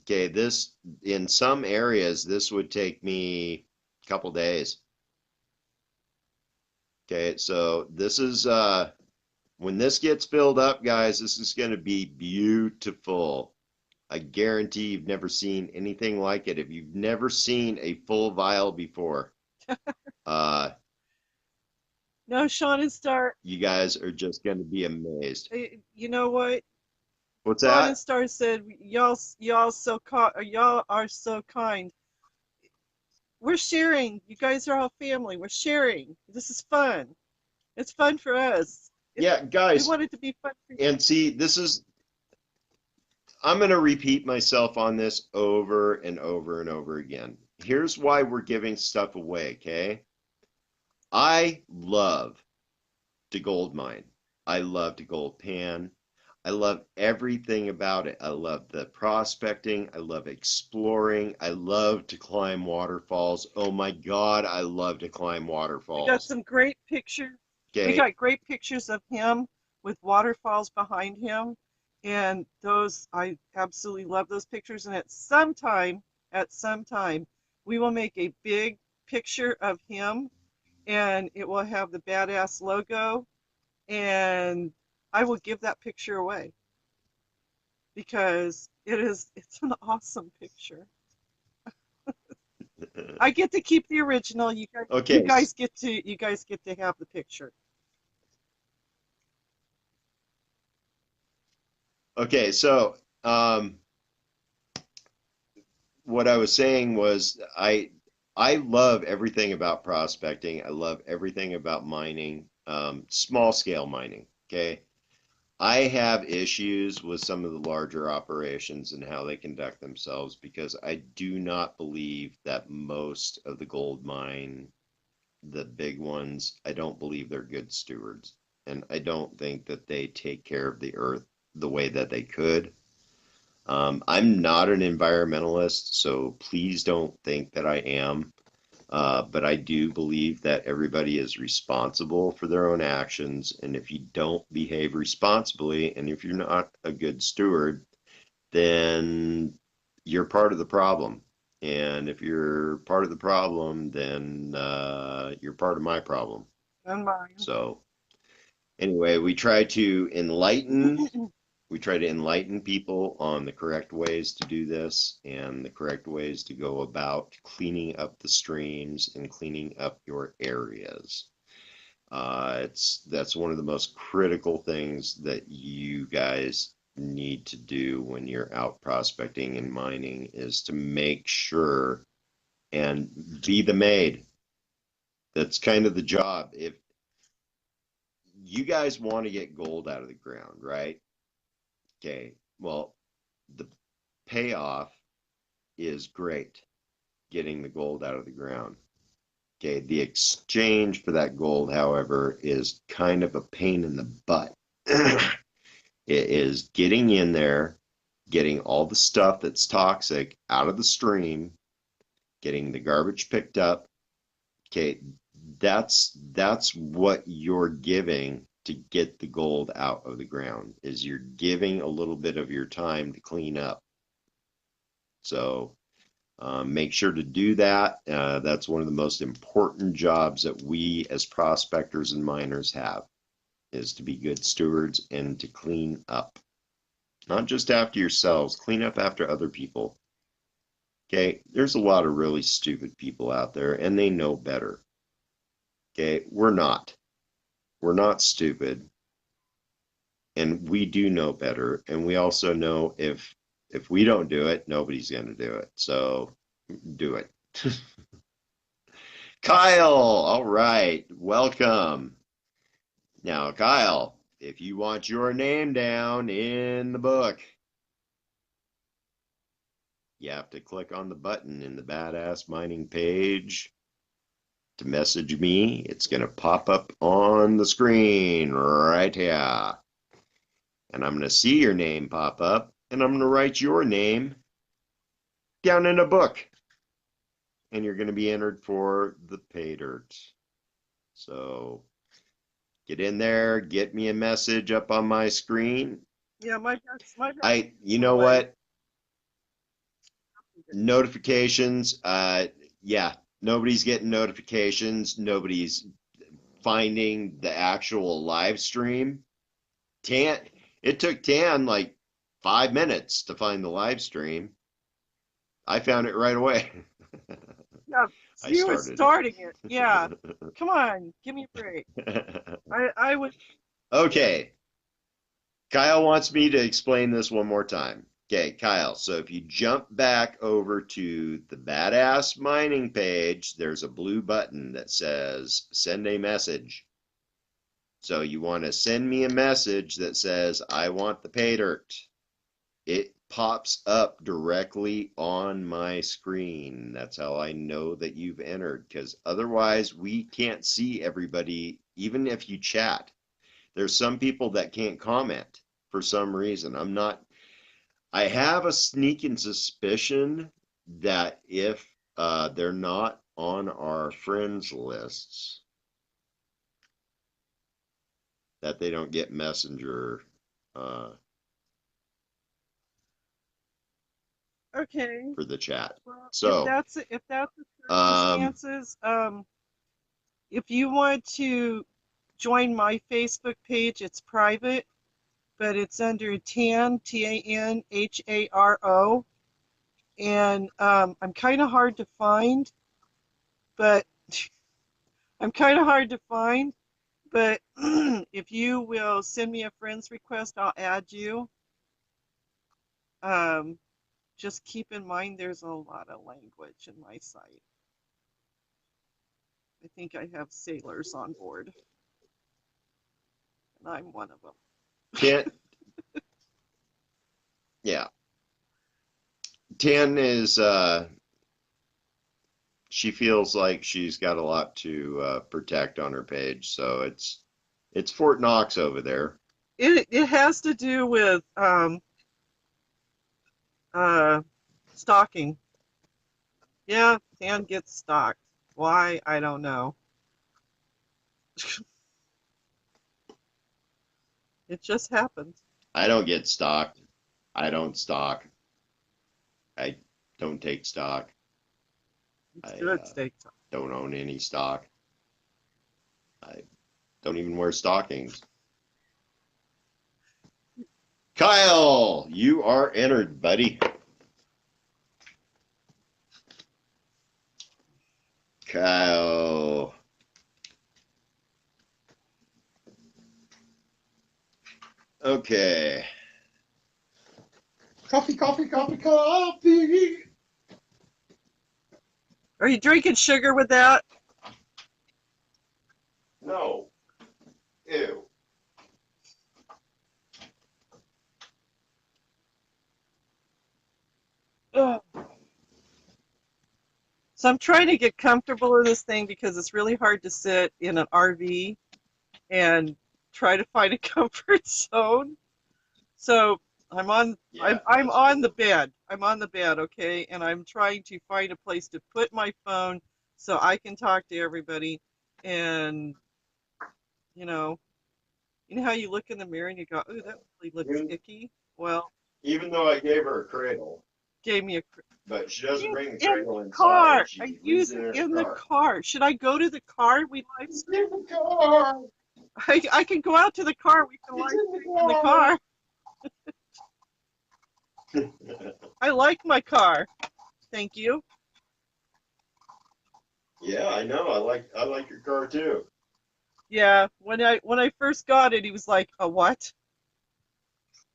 okay, this in some areas this would take me a couple days. Okay, so this is when this gets filled up, guys, this is going to be beautiful. I guarantee you've never seen anything like it. If you've never seen a full vial before, uh, no, Sean and Star, you guys are just going to be amazed. you know what? What's Sean and that? Star said, y'all are so kind. We're sharing. You guys are all family. We're sharing. This is fun. It's fun for us. Yeah, We guys, want it to be fun for you. and see, I'm going to repeat myself on this over and over and over again. Here's why we're giving stuff away, okay? I love to gold mine. I love to gold pan. I love everything about it. I love the prospecting. I love exploring. I love to climb waterfalls. Oh my God, I love to climb We got waterfalls. some great pictures. We Okay. got great pictures of him with waterfalls behind him. And those, I absolutely love those pictures. And at some time, we will make a big picture of him, and it will have the badass logo. And I will give that picture away because it's an awesome picture. I get to keep the original. You guys, you Okay. guys get to you guys get to have the picture. Okay. So, what I was saying was I love everything about prospecting. I love everything about mining, small scale mining. Okay. I have issues with some of the larger operations and how they conduct themselves because I do not believe that most of the gold mine, the big ones, I don't believe they're good stewards. And I don't think that they take care of the earth the way that they could. I'm not an environmentalist, so please don't think that I am. But I do believe that everybody is responsible for their own actions. And if you don't behave responsibly, and if you're not a good steward, then you're part of the problem. And if you're part of the problem, then you're part of my problem. And mine. So, anyway, we try to enlighten people on the correct ways to do this and the correct ways to go about cleaning up the streams and cleaning up your areas. That's one of the most critical things that you guys need to do when you're out prospecting and mining is to make sure and be the maid. That's kind of the job. If you guys want to get gold out of the ground, right? Okay, well, the payoff is great getting the gold out of the ground. Okay, the exchange for that gold, however, is kind of a pain in the butt. It is getting in there, getting all the stuff that's toxic out of the stream, getting the garbage picked up. Okay, that's what you're giving to get the gold out of the ground is you're giving a little bit of your time to clean up. So make sure to do that. That's one of the most important jobs that we as prospectors and miners have, is to be good stewards and to clean up. Not just after yourselves, clean up after other people. Okay, there's a lot of really stupid people out there and they know better. Okay, we're not. We're not stupid. And we do know better. And we also know if we don't do it, nobody's going to do it. So do it. Kyle, all right, welcome. Now, Kyle, if you want your name down in the book, you have to click on the button in the Badass Mining page to message me. It's going to pop up on the screen right here. And I'm going to see your name pop up, and I'm going to write your name down in a book. And you're going to be entered for the Paydirt. So get in there, get me a message up on my screen. Yeah, my You know what? Notifications, yeah, nobody's getting notifications. Nobody's finding the actual live stream. It took Tan like 5 minutes to find the live stream. I found it right away. Yeah, I you were started starting it. Yeah, it. come on, give me a break. I would. Okay, Kyle wants me to explain this one more time. Okay, Kyle, so if you jump back over to the Badass Mining page, there's a blue button that says send a message. So you want to send me a message that says, I want the pay dirt. It pops up directly on my screen. That's how I know that you've entered, because otherwise we can't see everybody, even if you chat. There's some people that can't comment for some reason. I have a sneaking suspicion that if they're not on our friends lists, that they don't get messenger. Uh, Okay. for the chat. Well, So, if that's the um, circumstances, if you want to join my Facebook page, it's private, but it's under Tanharo, and I'm kind of hard to find, but I'm kind of hard to find. But if you will send me a friend's request, I'll add you. Um, just keep in mind there's a lot of language in my site. I think I have sailors on board, and I'm one of them. Tan, yeah, Tan is, she feels like she's got a lot to protect on her page. So it's Fort Knox over there. It has to do with uh, stalking. Yeah, Tan gets stalked. Why? I don't know. It just happens. I don't get stalked. I don't stalk. I don't take stock. It's I good steak time. don't own any stock. I don't even wear stockings. Kyle, you are entered, buddy. Kyle. Okay. Coffee, coffee, coffee, coffee. Are you drinking sugar with that? No. Ew. Ugh. So I'm trying to get comfortable in this thing because it's really hard to sit in an RV and try to find a comfort zone. So Yeah, I'm that's on the true. bed. I'm on the bed, okay, and I'm trying to find a place to put my phone so I can talk to everybody. And you know, you know how you look in the mirror and you go, "Ooh, that really looks Even, icky." Well, even though I gave her a cradle. gave me a. But she doesn't It's bring the in the cradle inside. car. I She leaves use it it in her in the car. car. Should I go to the car? We live It's stream. in the car. I can go out to the car. We can It's live in stream in the car. the car. I like my car. Thank you. Yeah, I know. I like your car too. Yeah, when I first got it, he was like, "A what?"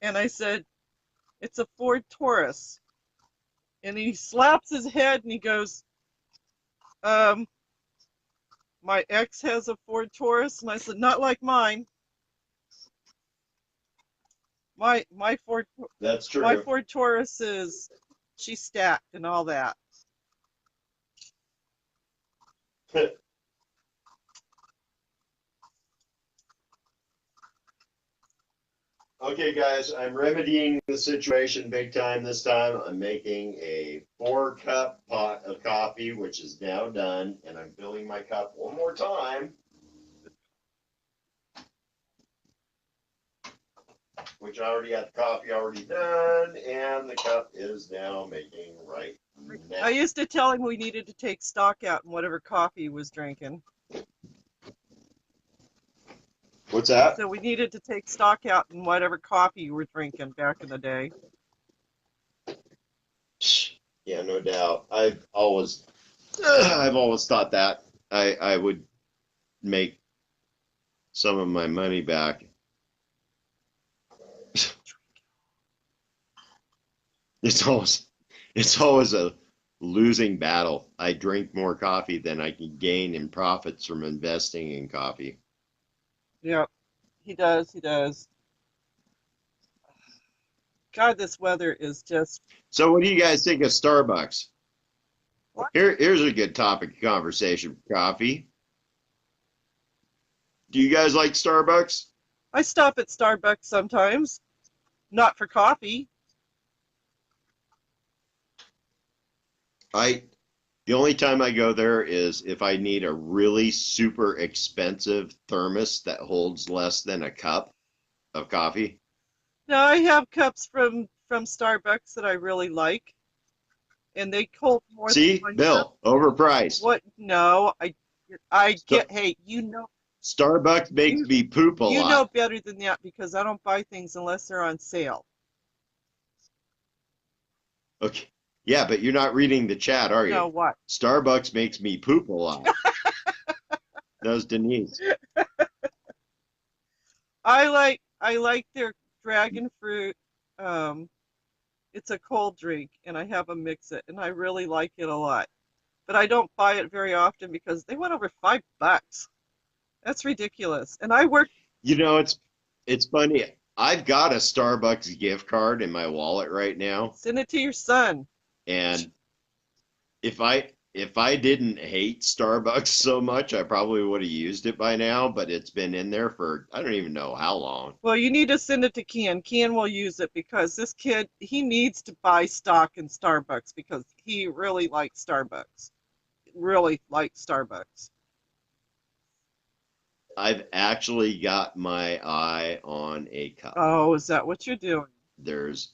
And I said, "It's a Ford Taurus." And he slaps his head and he goes, "Um, my ex has a Ford Taurus." And I said, "Not like mine. My my Ford That's my true. Ford Taurus is she's stacked and all that." Okay, guys, I'm remedying the situation big time this time. I'm making a 4 cup pot of coffee, which is now done, and I'm filling my cup one more time, which I already got the coffee already done, and the cup is now making right I now. used to tell him we needed to take stock out in whatever coffee he was drinking. What's I that? said we needed to take stock out in whatever coffee you were drinking back in the day. Yeah, no doubt. I've always thought that I would make some of my money back. It's always it's always a losing battle. I drink more coffee than I can gain in profits from investing in coffee. Yeah, he does. He does. God, this weather is just So what do you guys think of Starbucks? what? Here's a good topic of conversation for coffee. Do you guys like Starbucks? I stop at Starbucks sometimes, not for coffee. I The only time I go there is if I need a really super expensive thermos that holds less than a cup of coffee. No, I have cups from Starbucks that I really like, and they hold more than See, one cup. Bill, overpriced. What? No, I get. Hey, Starbucks makes you me poop a you know lot. better than that because I don't buy things unless they're on sale. Okay. Yeah, but you're not reading the chat, are you? No, what? Starbucks makes me poop a lot. That was Denise. I like their dragon fruit. Um, it's a cold drink, and I have them mix it, and I really like it a lot. But I don't buy it very often because they went over $5. That's ridiculous. And I work. You know, it's funny. I've got a Starbucks gift card in my wallet right now, Send it to your son. and if I didn't hate Starbucks so much, I probably would have used it by now, but it's been in there for I don't even know how long. Well, you need to send it to Ken. Ken will use it because this kid, he needs to buy stock in Starbucks because he really likes Starbucks. Really likes Starbucks. I've actually got my eye on a cup. Oh, is that what you're doing? There's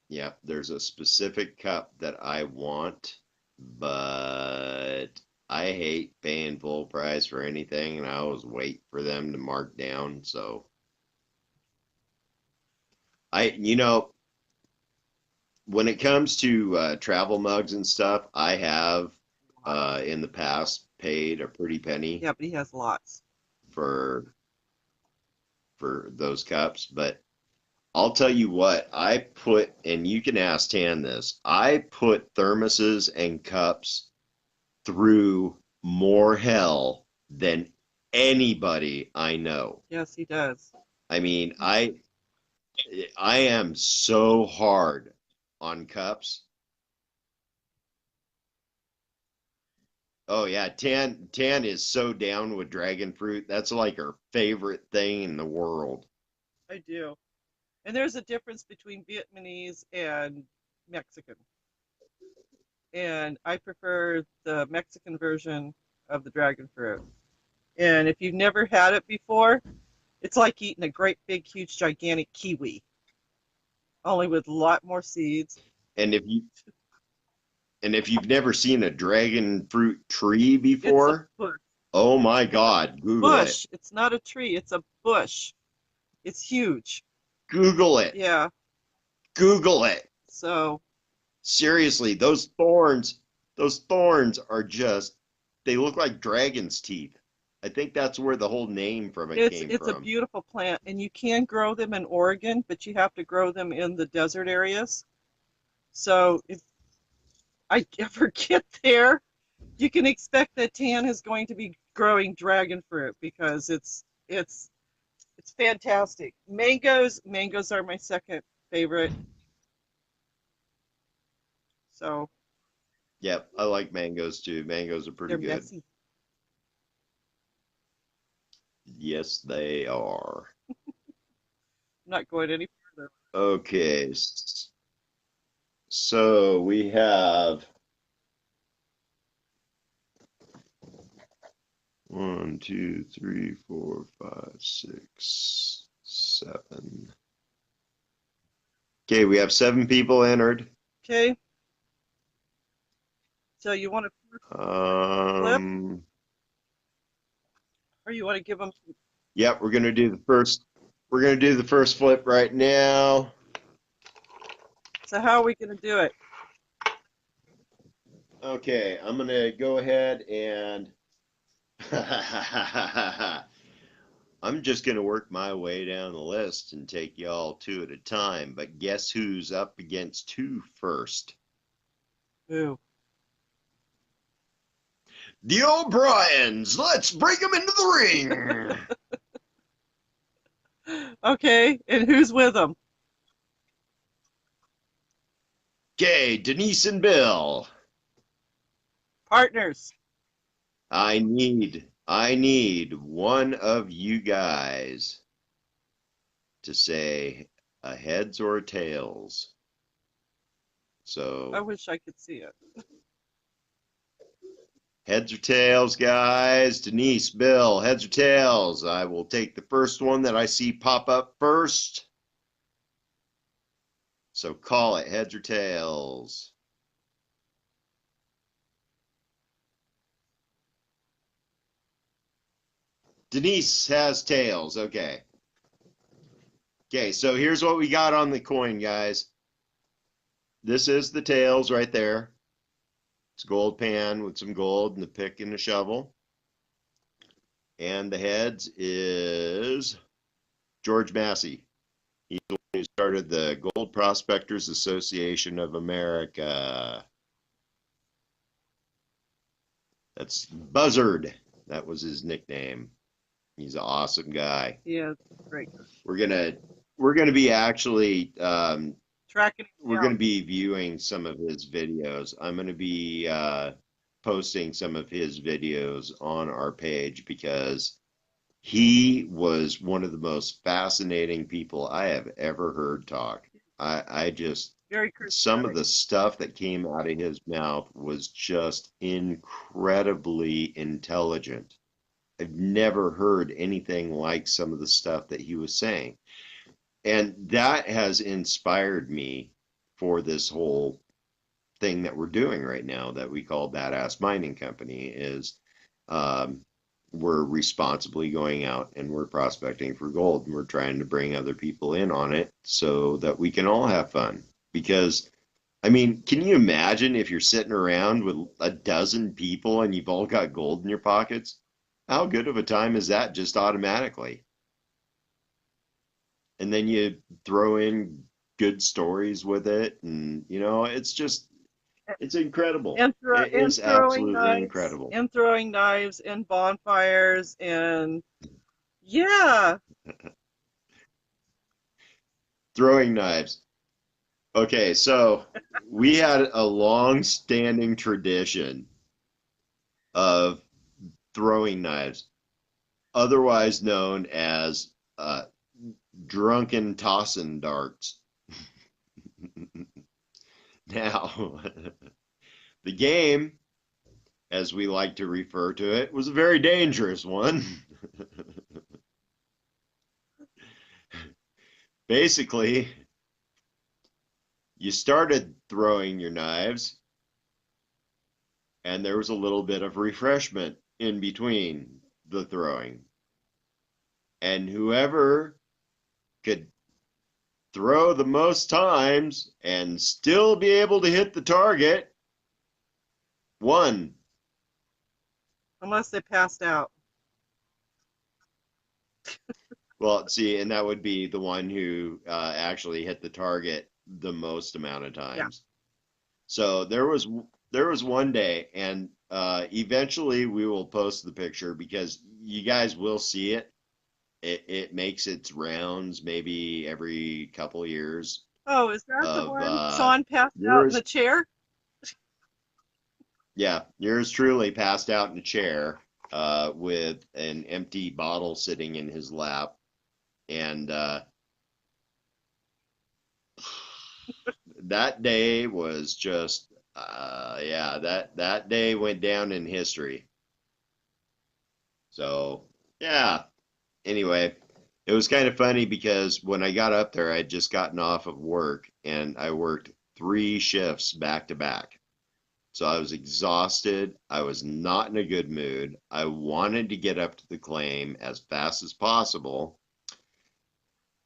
Yeah, there's a specific cup that I want, but I hate paying full price for anything, and I always wait for them to mark down. So when it comes to travel mugs and stuff, I have in the past paid a pretty penny Yeah, but he has lots. for those cups, but I'll tell you what, and you can ask Tan this, I put thermoses and cups through more hell than anybody I know. Yes, he does. I mean, I am so hard on cups. Oh yeah, Tan is so down with dragon fruit. That's like her favorite thing in the world. I do. And there's a difference between Vietnamese and Mexican. And I prefer the Mexican version of the dragon fruit. And if you've never had it before, it's like eating a great big huge gigantic kiwi. only with a lot more seeds. And if you've never seen a dragon fruit tree It's a before, bush. oh my It's a God, Google it. bush. It's not a tree. It's a bush. It's huge. Google it. Yeah. Google it. So Seriously, those thorns are just, they look like dragon's teeth. I think that's where the whole name from it came it's a from. beautiful plant, and you can grow them in Oregon, but you have to grow them in the desert areas. So if I ever get there, you can expect that Tan is going to be growing dragon fruit because it's fantastic. Mangoes are my second favorite. So Yep, I like mangoes too. Mangoes are pretty they're good. messy. Yes, they are. I'm not going any further. Okay, so we have 1, 2, 3, 4, 5, 6, 7. Okay, we have 7 people entered. Okay. So you want to flip, Um, or you want to give them? yep, we're gonna do the first. We're gonna do the first flip right now. So how are we going to do it? Okay, I'm gonna go ahead and I'm just gonna work my way down the list and take y'all two at a time. But guess who's up against two first? Ooh. The O'Briens. Let's bring them into the ring. Okay, and who's with them? Okay, Denise and Bill. Partners. I need one of you guys to say a heads or a tails. I So wish I could see it. heads or tails, guys. Denise, Bill, heads or tails. I will take the first one that I see pop up first. So call it heads or tails. Denise has tails. Okay. Okay, so here's what we got on the coin, guys. This is the tails right there. It's a gold pan with some gold and a pick and a shovel. And the heads is George Massey. He's the one who started the Gold Prospectors Association of America. That's Buzzard. That was his nickname. He's an awesome guy. Yeah, great. We're gonna be actually Tracking it we're gonna down. be viewing some of his videos. I'm gonna be posting some of his videos on our page because he was one of the most fascinating people I have ever heard talk. I just, Very some of charismatic. the stuff that came out of his mouth was just incredibly intelligent. I've never heard anything like some of the stuff that he was saying. And that has inspired me for this whole thing that we're doing right now that we call Badass Mining Company is um, we're responsibly going out and we're prospecting for gold and we're trying to bring other people in on it so that we can all have fun. Because, I mean, can you imagine if you're sitting around with a dozen people and you've all got gold in your pockets? How good of a time is that just automatically? And then you throw in good stories with it, and it's just it's incredible. It is absolutely incredible. And throwing knives and bonfires and yeah. Throwing knives. Okay, so we had a long-standing tradition of throwing knives, otherwise known as drunken tossin darts. Now, the game, as we like to refer to it, was a very dangerous one. Basically, you started throwing your knives, and there was a little bit of refreshment in between the throwing. And whoever could throw the most times and still be able to hit the target won. Unless they passed out. Well, see, and that would be the one who actually hit the target the most amount of Yeah. times. So there was one day, and eventually we will post the picture because you guys will see it. It makes its rounds maybe every couple years Oh, is that the of one Sean passed out in the yours. chair? Yeah, yours truly passed out in a chair with an empty bottle sitting in his lap, and that day was just yeah, that day went down in history. So yeah. Anyway, it was kind of funny because when I got up there, I'd just gotten off of work and I worked 3 shifts back to back. So I was exhausted. I was not in a good mood. I wanted to get up to the claim as fast as possible.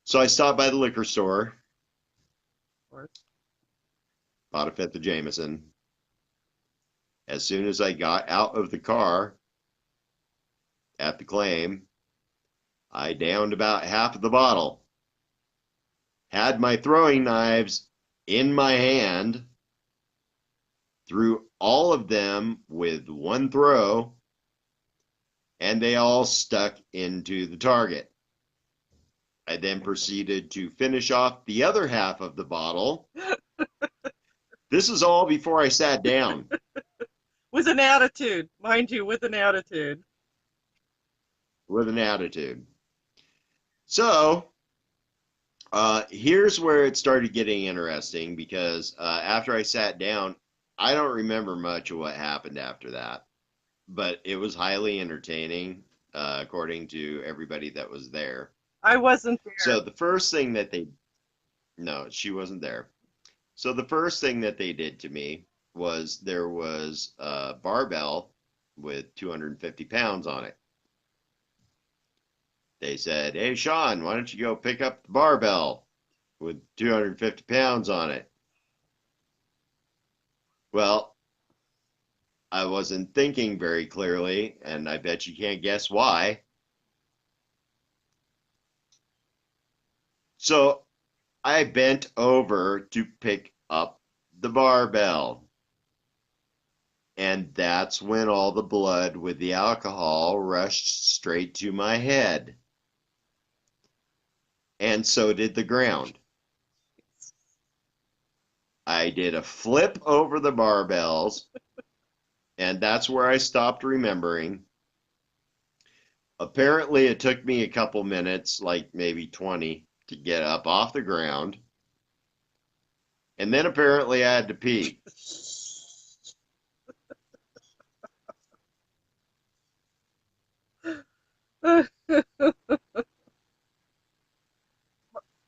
So I stopped by the liquor store, bought a fifth of Jameson. As soon as I got out of the car at the claim, I downed about half of the bottle, had my throwing knives in my hand, threw all of them with one throw, and they all stuck into the target. I then proceeded to finish off the other half of the bottle. This is all before I sat down. With an attitude, mind you, with an attitude. With an attitude. So here's where it started getting interesting because after I sat down, I don't remember much of what happened after that, but it was highly entertaining according to everybody that was there. I wasn't there. So the first thing that they, no, she wasn't there. So the first thing that they did to me was there was a barbell with 250 pounds on it. They said, "Hey, Sean, why don't you go pick up the barbell with 250 pounds on it?" Well, I wasn't thinking very clearly, and I bet you can't guess why. So I bent over to pick up the barbell. And that's when all the blood with the alcohol rushed straight to my head. And so did the ground. I did a flip over the barbells, and that's where I stopped remembering. Apparently, it took me a couple minutes, like maybe 20, to get up off the ground. And then apparently I had to pee.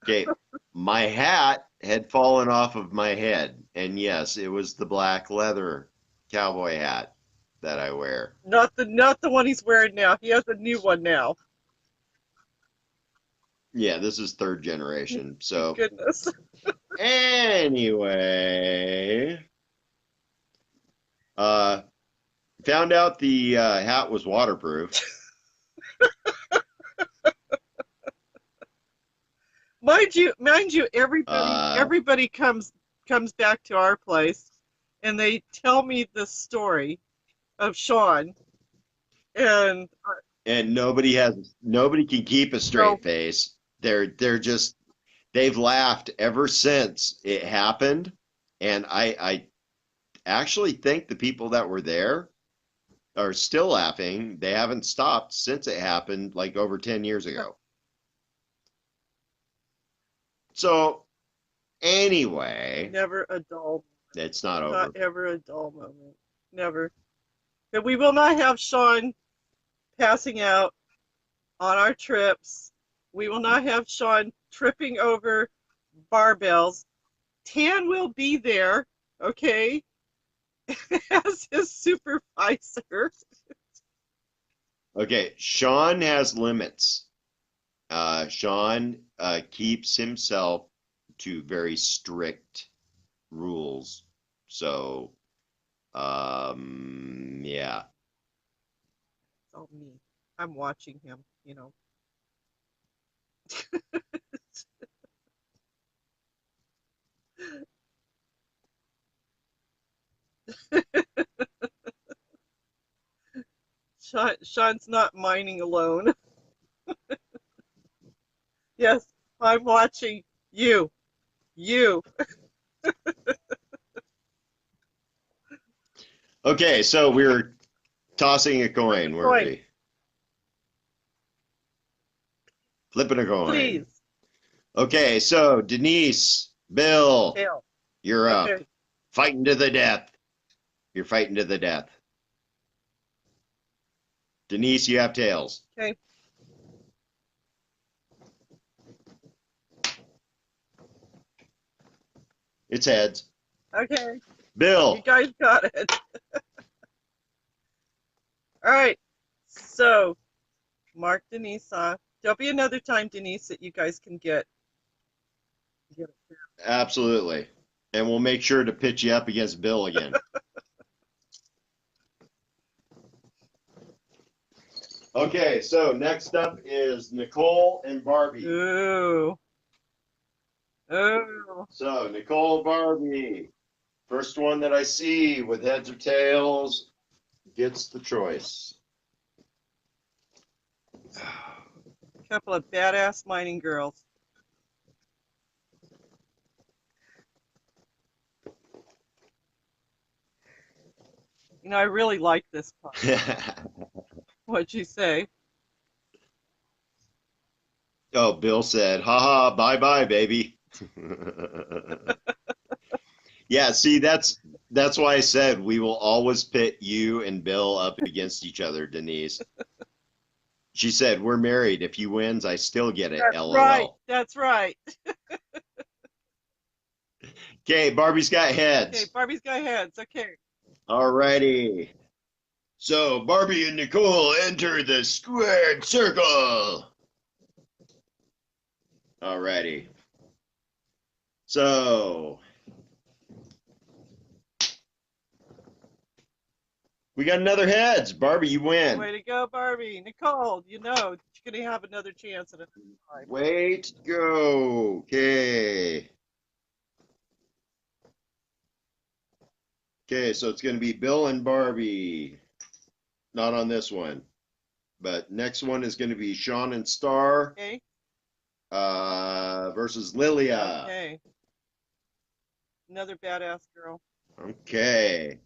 Okay, my hat had fallen off of my head. And yes, it was the black leather cowboy hat that I wear. Not the one he's wearing now. He has a new one now. Yeah, this is third generation. So Goodness. anyway, uh, found out the hat was waterproof. Mind you, everybody comes back to our place, and they tell me the story of Sean, and And nobody can keep a straight face. They're just they've laughed ever since it happened, and I actually think the people that were there are still laughing. They haven't stopped since it happened, like over 10 years ago. So anyway, never a dull, it's not over. not ever a dull moment, never. But we will not have Sean passing out on our trips. We will not have Sean tripping over barbells, Tan will be there, okay, as his supervisor. Okay, Sean has limits. Sean keeps himself to very strict rules. So, yeah. It's all me. I'm watching him, you know. Sean's not mining alone. Yes, I'm watching you. You. Okay, so we're tossing a coin, weren't Coin, we? Flipping a coin. please. Okay, so Denise, Bill, Tail. you're up. Okay. Fighting to the death. You're fighting to the death. Denise, you have tails. Okay. It's heads. Okay. You Bill. guys got it. All right. So, mark Denise off. There'll be another time, Denise, that you guys can get it. Absolutely. And we'll make sure to pitch you up against Bill again. Okay, so next up is Nicole and Barbie. Ooh. Ooh. So, Nicole, Barbie. First one that I see with heads or tails gets the choice. Couple of badass mining girls. You know, I really like this part. What'd you say? Oh, Bill said, haha, bye bye, baby. Yeah, see, that's why I said we will always pit you and Bill up against each other, Denise. She said, we're married. If he wins, I still get it. That's right. LOL. That's right. Okay, Barbie's got Okay, heads. Barbie's got heads. Okay. Alrighty. So Barbie and Nicole enter the squared circle. Alrighty. So we got another heads. Barbie, you win. Way to go, Barbie. Nicole, you know, you're going to have another chance at a time. Way to go. Okay. Okay, so it's going to be Bill and Barbie. Not on this one. But next one is going to be Sean and Star Okay. versus Lilia. Okay. Another badass girl. Okay.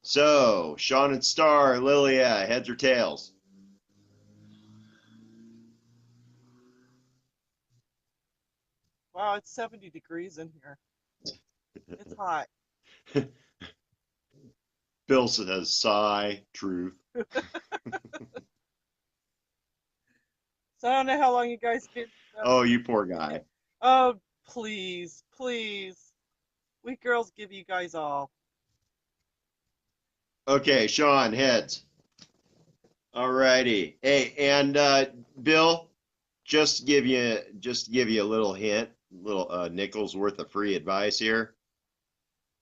So, Sean and Star, Lilia, heads or tails? Wow, it's 70 degrees in here. It's hot. Bill says, sigh, truth. So I don't know how long you guys been. Oh, you poor guy. Oh, please, please. We girls give you guys all. Okay, Sean, heads. Alrighty. Hey, and Bill, just give you a little hint, little nickel's worth of free advice here.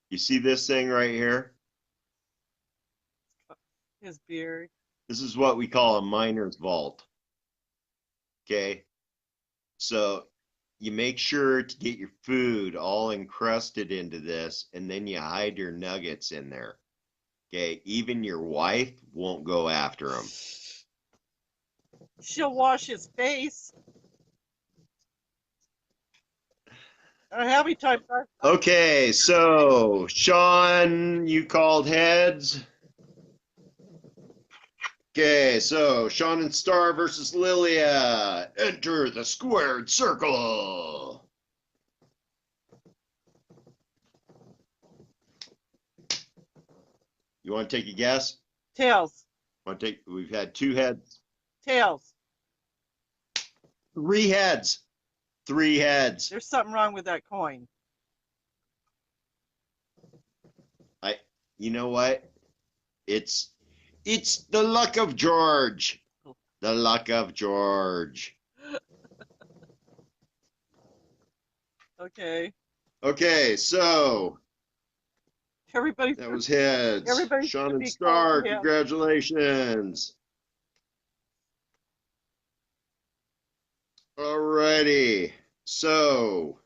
You see this thing right here? His beard. This is what we call a miner's vault. Okay. So you make sure to get your food all encrusted into this, and then you hide your nuggets in there. Okay. Even your wife won't go after them. She'll wash his face. How many times? Okay. So, Sean, you called heads. Okay, so Sean and Star versus Lilia. Enter the squared circle. You want to take a guess? Tails. We've had two heads. Tails. Three heads. Three heads. There's something wrong with that coin. you know what? It's it's the luck of George. The luck of George. Okay. Okay, so Everybody, that was heads. everybody Sean should and be calling Star, him. congratulations. Alrighty. So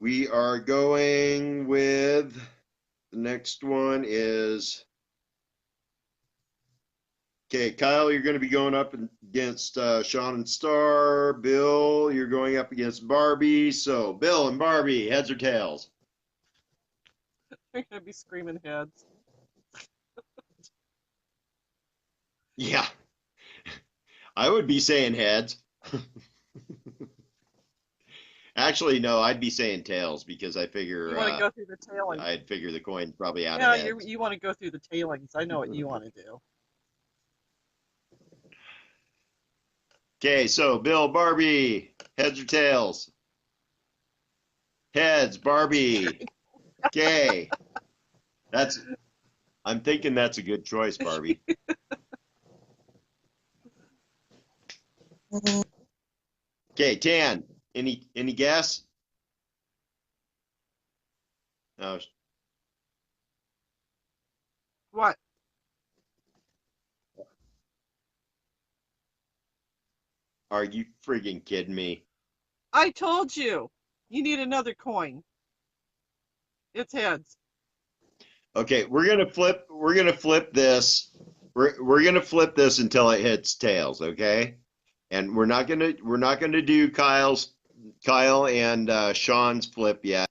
we are going with the next one is okay, Kyle, you're going to be going up against Sean and Star. Bill, you're going up against Barbie. So Bill and Barbie, heads or tails? They're gonna be screaming heads. Yeah, I would be saying heads. Actually, no, I'd be saying tails because I You figure want to go through the tailings? I'd figure the coin's probably out of Yeah, you heads. you want to go through the tailings. I know what you want to do. Okay, so Bill, Barbie, heads or tails? Heads, Barbie. Okay, that's. I'm thinking that's a good choice, Barbie. Okay, Tan. Any guess? No. What? Are you friggin' kidding me? I told you. You need another coin. It's heads. Okay, we're gonna flip. We're gonna flip this. We're gonna flip this until it hits tails. Okay, and we're not gonna do Kyle and Sean's flip yet.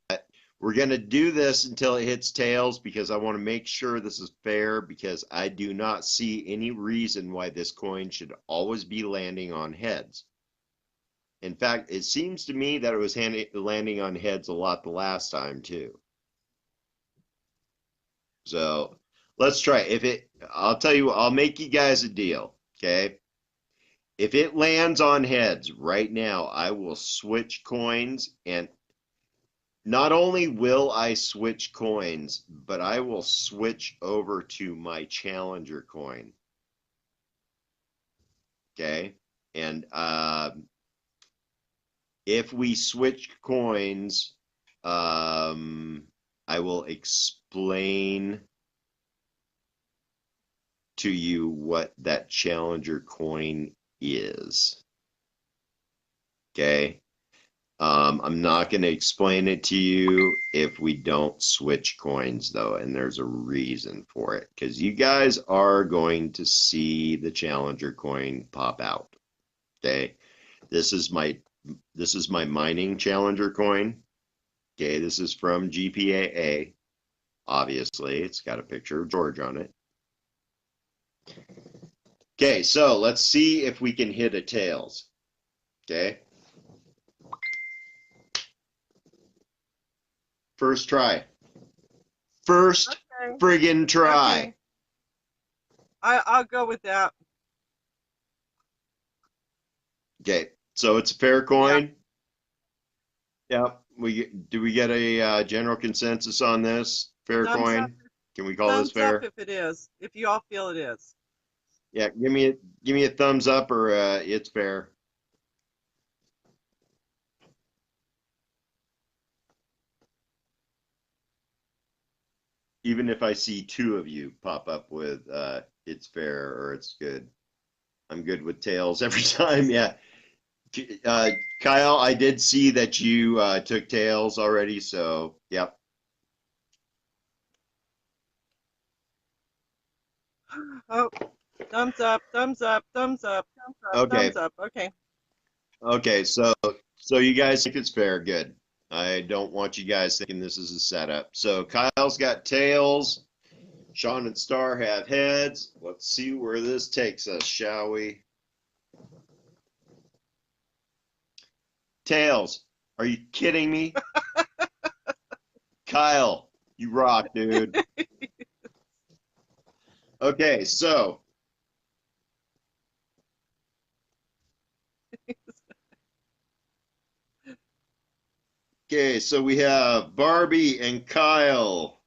We're gonna do this until it hits tails because I want to make sure this is fair because I do not see any reason why this coin should always be landing on heads. In fact, it seems to me that it was landing on heads a lot the last time too. So let's try it. I'll tell you, I'll make you guys a deal. Okay. If it lands on heads right now, I will switch coins. And not only will I switch coins, but I will switch over to my challenger coin. Okay. And if we switch coins, I will explain to you what that challenger coin is. Okay. I'm not going to explain it to you if we don't switch coins, though, and there's a reason for it because you guys are going to see the challenger coin pop out. Okay. This is my this is my mining challenger coin. Okay, this is from GPAA. Obviously, it's got a picture of George on it. Okay, so let's see if we can hit a tails. Okay. First try. First Okay. friggin' try. Okay. I'll go with that. Okay, so it's a fair Yeah. coin. Yep. We get a general consensus on this? Fair Thumbs up. coin. Can we call this Thumbs up fair? if it is. If you all feel it is. Yeah. Give me a thumbs up or it's fair. Even if I see two of you pop up with it's fair or it's good. I'm good with tails every time. Yeah. Uh, Kyle, I did see that you took tails already, so yep. Oh, thumbs up, thumbs up, thumbs up, thumbs up, thumbs Okay. up. Okay. Okay, so you guys think it's fair, good. I don't want you guys thinking this is a setup. So Kyle's got tails, Sean and Star have heads. Let's see where this takes us, shall we? Tails. Are you kidding me? Kyle, you rock, dude. Okay, so we have Barbie and Kyle.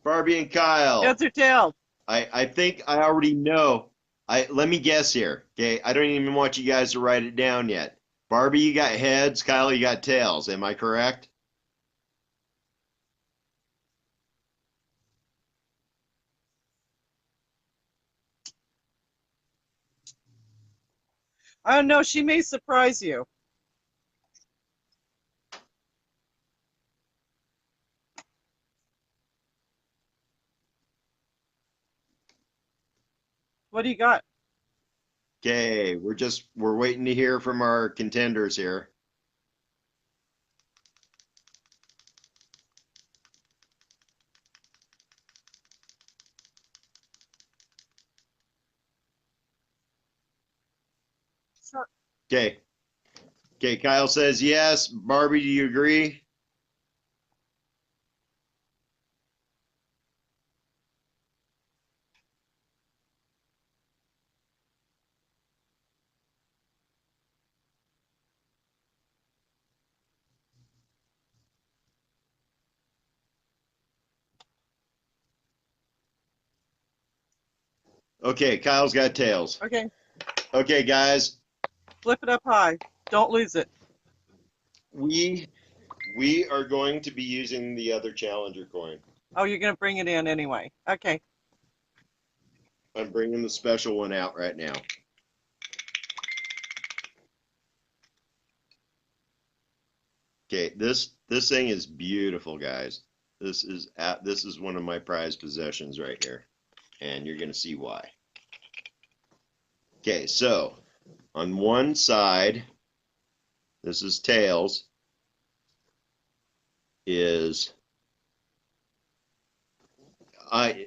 Barbie and Kyle. Heads or tails? I think I already know. Let me guess here. Okay, I don't even want you guys to write it down yet. Barbie, you got heads. Kyle, you got tails. Am I correct? I don't know. She may surprise you. What do you got? Okay, we're waiting to hear from our contenders here. Sure. Okay. Okay, Kyle says yes. Barbie, do you agree? Okay, Kyle's got tails. Okay. Okay, guys, Flip it up high. Don't lose it. we we are going to be using the other challenger coin. Oh, you're going to bring it in anyway. Okay. I'm bringing the special one out right now. Okay, this thing is beautiful, guys. This is one of my prized possessions right here, and you're gonna see why. Okay, so on one side, this is tails, is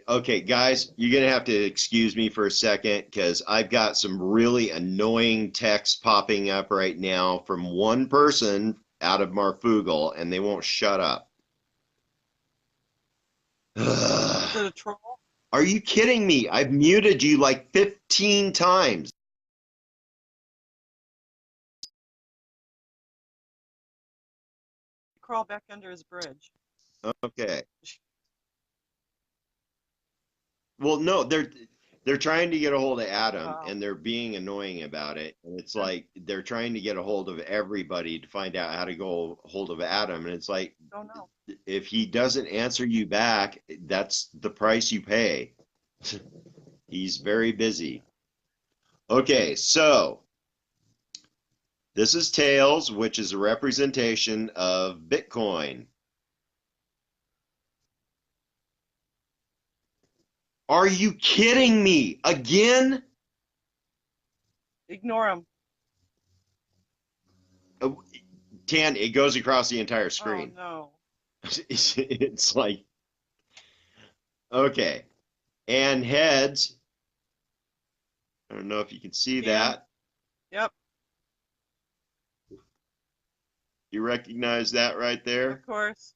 okay, guys, you're gonna have to excuse me for a second because I've got some really annoying text popping up right now from one person out of Marfugal, and they won't shut up. Is it a troll? Are you kidding me? I've muted you like 15 times. Crawl back under his bridge. Okay. Well, no, they're trying to get a hold of Adam Wow. and they're being annoying about it. And it's like they're trying to get a hold of everybody to find out how to go hold of Adam. And it's like Don't know. if he doesn't answer you back, that's the price you pay. He's very busy. Okay, so this is Tails, which is a representation of Bitcoin. Are you kidding me? Again? Ignore him. Uh, Tan, it goes across the entire Oh, screen. no. It's like, okay. And heads, I don't know if you can see Can. that. Yep. You recognize that right there? Of course.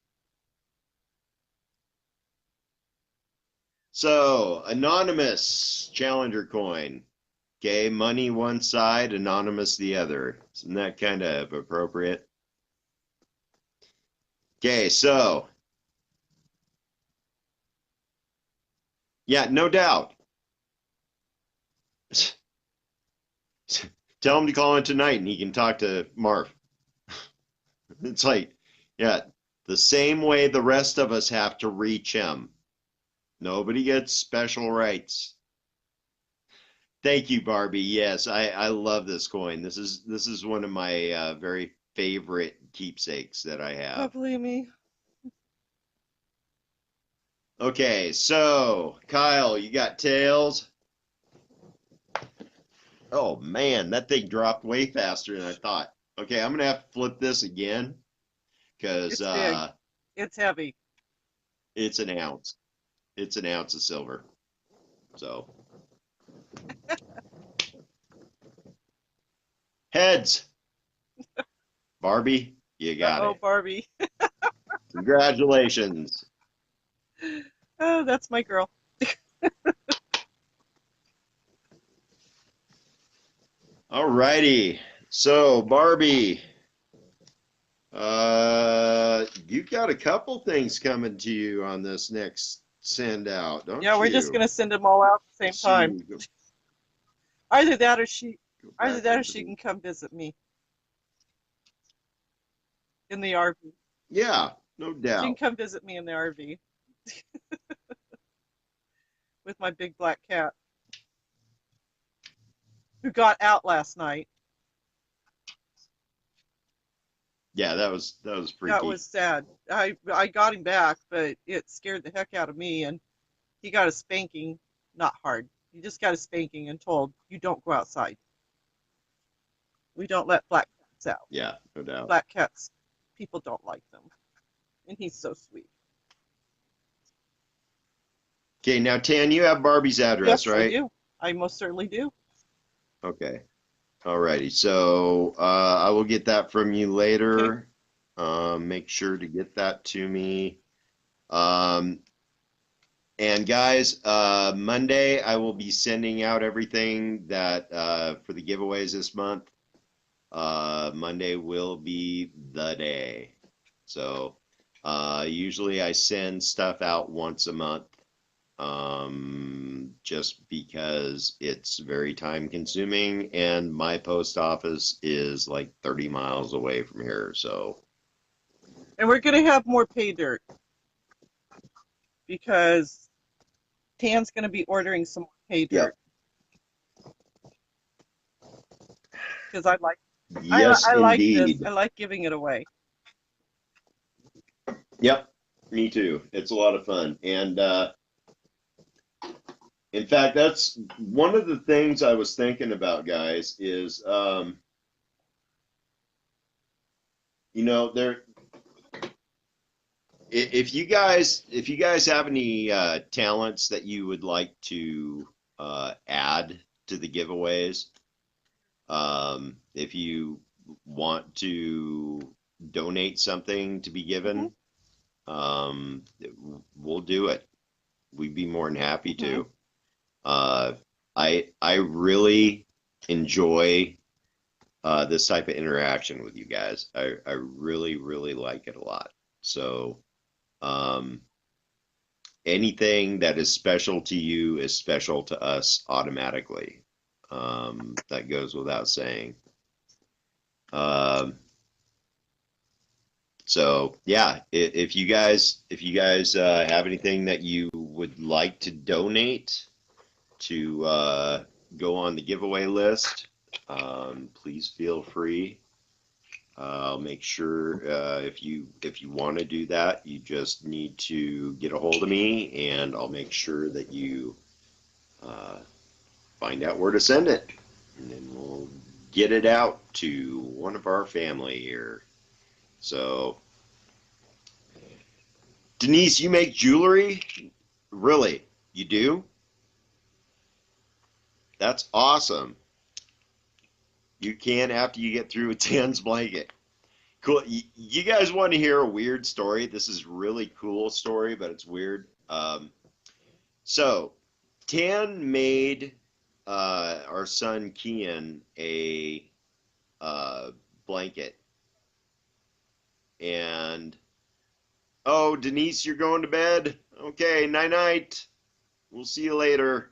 So, anonymous challenger coin. Okay, money one side, anonymous the other. Isn't that kind of appropriate? Okay, so, yeah, no doubt. Tell him to call in tonight and he can talk to Marv. It's like, yeah, the same way the rest of us have to reach him. Nobody gets special rights. Thank you, Barbie. Yes, I love this coin. This is one of my very favorite keepsakes that I Don't have. believe me. Okay, so Kyle, you got tails. Oh man, that thing dropped way faster than I thought. Okay, I'm gonna have to flip this again because It's big. It's heavy. it's an ounce. It's an ounce of silver. So heads, Barbie, you got Uh-oh, it. Barbie. Congratulations. Oh, that's my girl. All righty. So Barbie, you've got a couple things coming to you on this next send out, Yeah, don't we're just you? gonna send them all out at the same Let's see. time. Either that or she, Go either back that or into she the. can come visit me in the RV. Yeah, no She can doubt. come visit me in the RV with my big black cat who got out last night. Yeah, that was That was freaky. sad. I got him back, but it scared the heck out of me, and he got a spanking. Not hard. He just got a spanking and told, "You don't go outside. We don't let black cats out. Yeah, no doubt. Black cats, people don't like them." And he's so sweet. Okay, now Tan, you have Barbie's address, Yes, I right? do. I most certainly do. Okay. Alrighty. So I will get that from you Okay. later. Make sure to get that to me. Um, and guys, Monday I will be sending out everything that for the giveaways this month. Monday will be the day. So usually I send stuff out once a month, just because it's very time consuming and my post office is like 30 miles away from here. So, And we're gonna have more pay dirt because Tan's gonna be ordering some more pay dirt yep. because I like Yes, I like this. indeed. I like giving it away. Yep. Me too. It's a lot of fun. And in fact, that's one of the things I was thinking about, guys, is, there, if you guys have any talents that you would like to add to the giveaways, if you want to donate something to be Hmm. given, um, we'll do it. We'd be more than happy Hmm. to. Uh, I really enjoy this type of interaction with you guys. I really, really like it a lot. So, um, anything that is special to you is special to us automatically. That goes without saying. Um, so yeah, if you guys have anything that you would like to donate to go on the giveaway list, please feel free. I'll make sure if you want to do that, you just need to get a hold of me, and I'll make sure that you uh, find out where to send it, and then we'll get it out to one of our family here. So, Denise, you make jewelry? Really? You do? That's awesome. You can after you get through with Dan's blanket. Cool. You guys want to hear a weird story? This is really cool story, but it's weird. So, Tan made our son Kian a blanket, and oh, Denise, you're going to bed. Okay, night night. We'll see you later.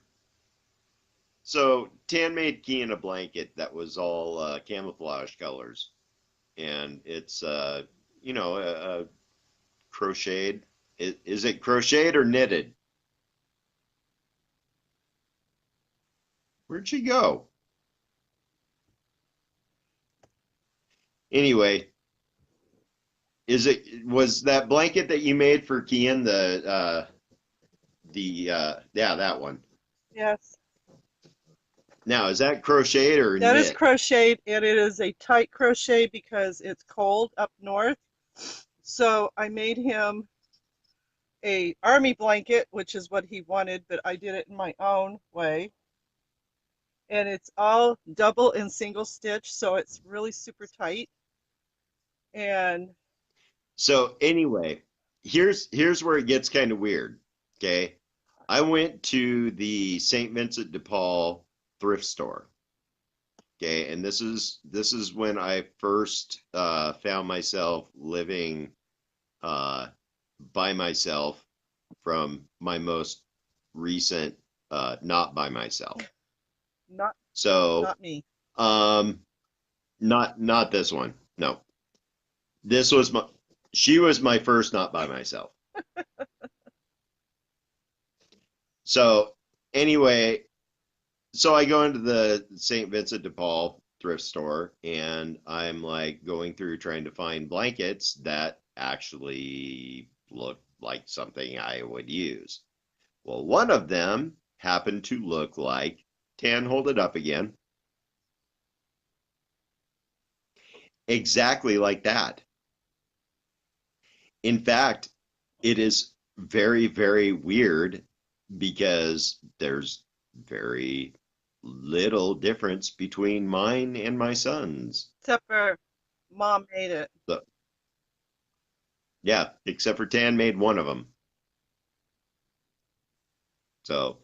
So, Tan made Kian a blanket that was all camouflage colors, and it's crocheted. Is it crocheted or knitted? Where'd she go? Anyway, was that blanket that you made for Kian yeah, that one. Yes, Now, is that crocheted or that is knit? crocheted, and it is a tight crochet because it's cold up north. So I made him a army blanket, which is what he wanted, but I did it in my own way. And it's all double and single stitch, so it's really super tight. And So anyway, here's where it gets kind of weird. Okay. I went to the St. Vincent de Paul thrift store. Okay, and this is when I first found myself living uh, by myself from my most recent not by myself. Not So, not me. um, not this one. No, this was my. She was my first not by myself. So anyway, so I go into the St. Vincent de Paul thrift store and I'm like going through trying to find blankets that actually look like something I would use. Well, one of them happened to look like, Tan, hold it up again, exactly like that. In fact, it is very, very weird because there's very little difference between mine and my son's. Except for mom made it. So, yeah, except for Tan made one of them. So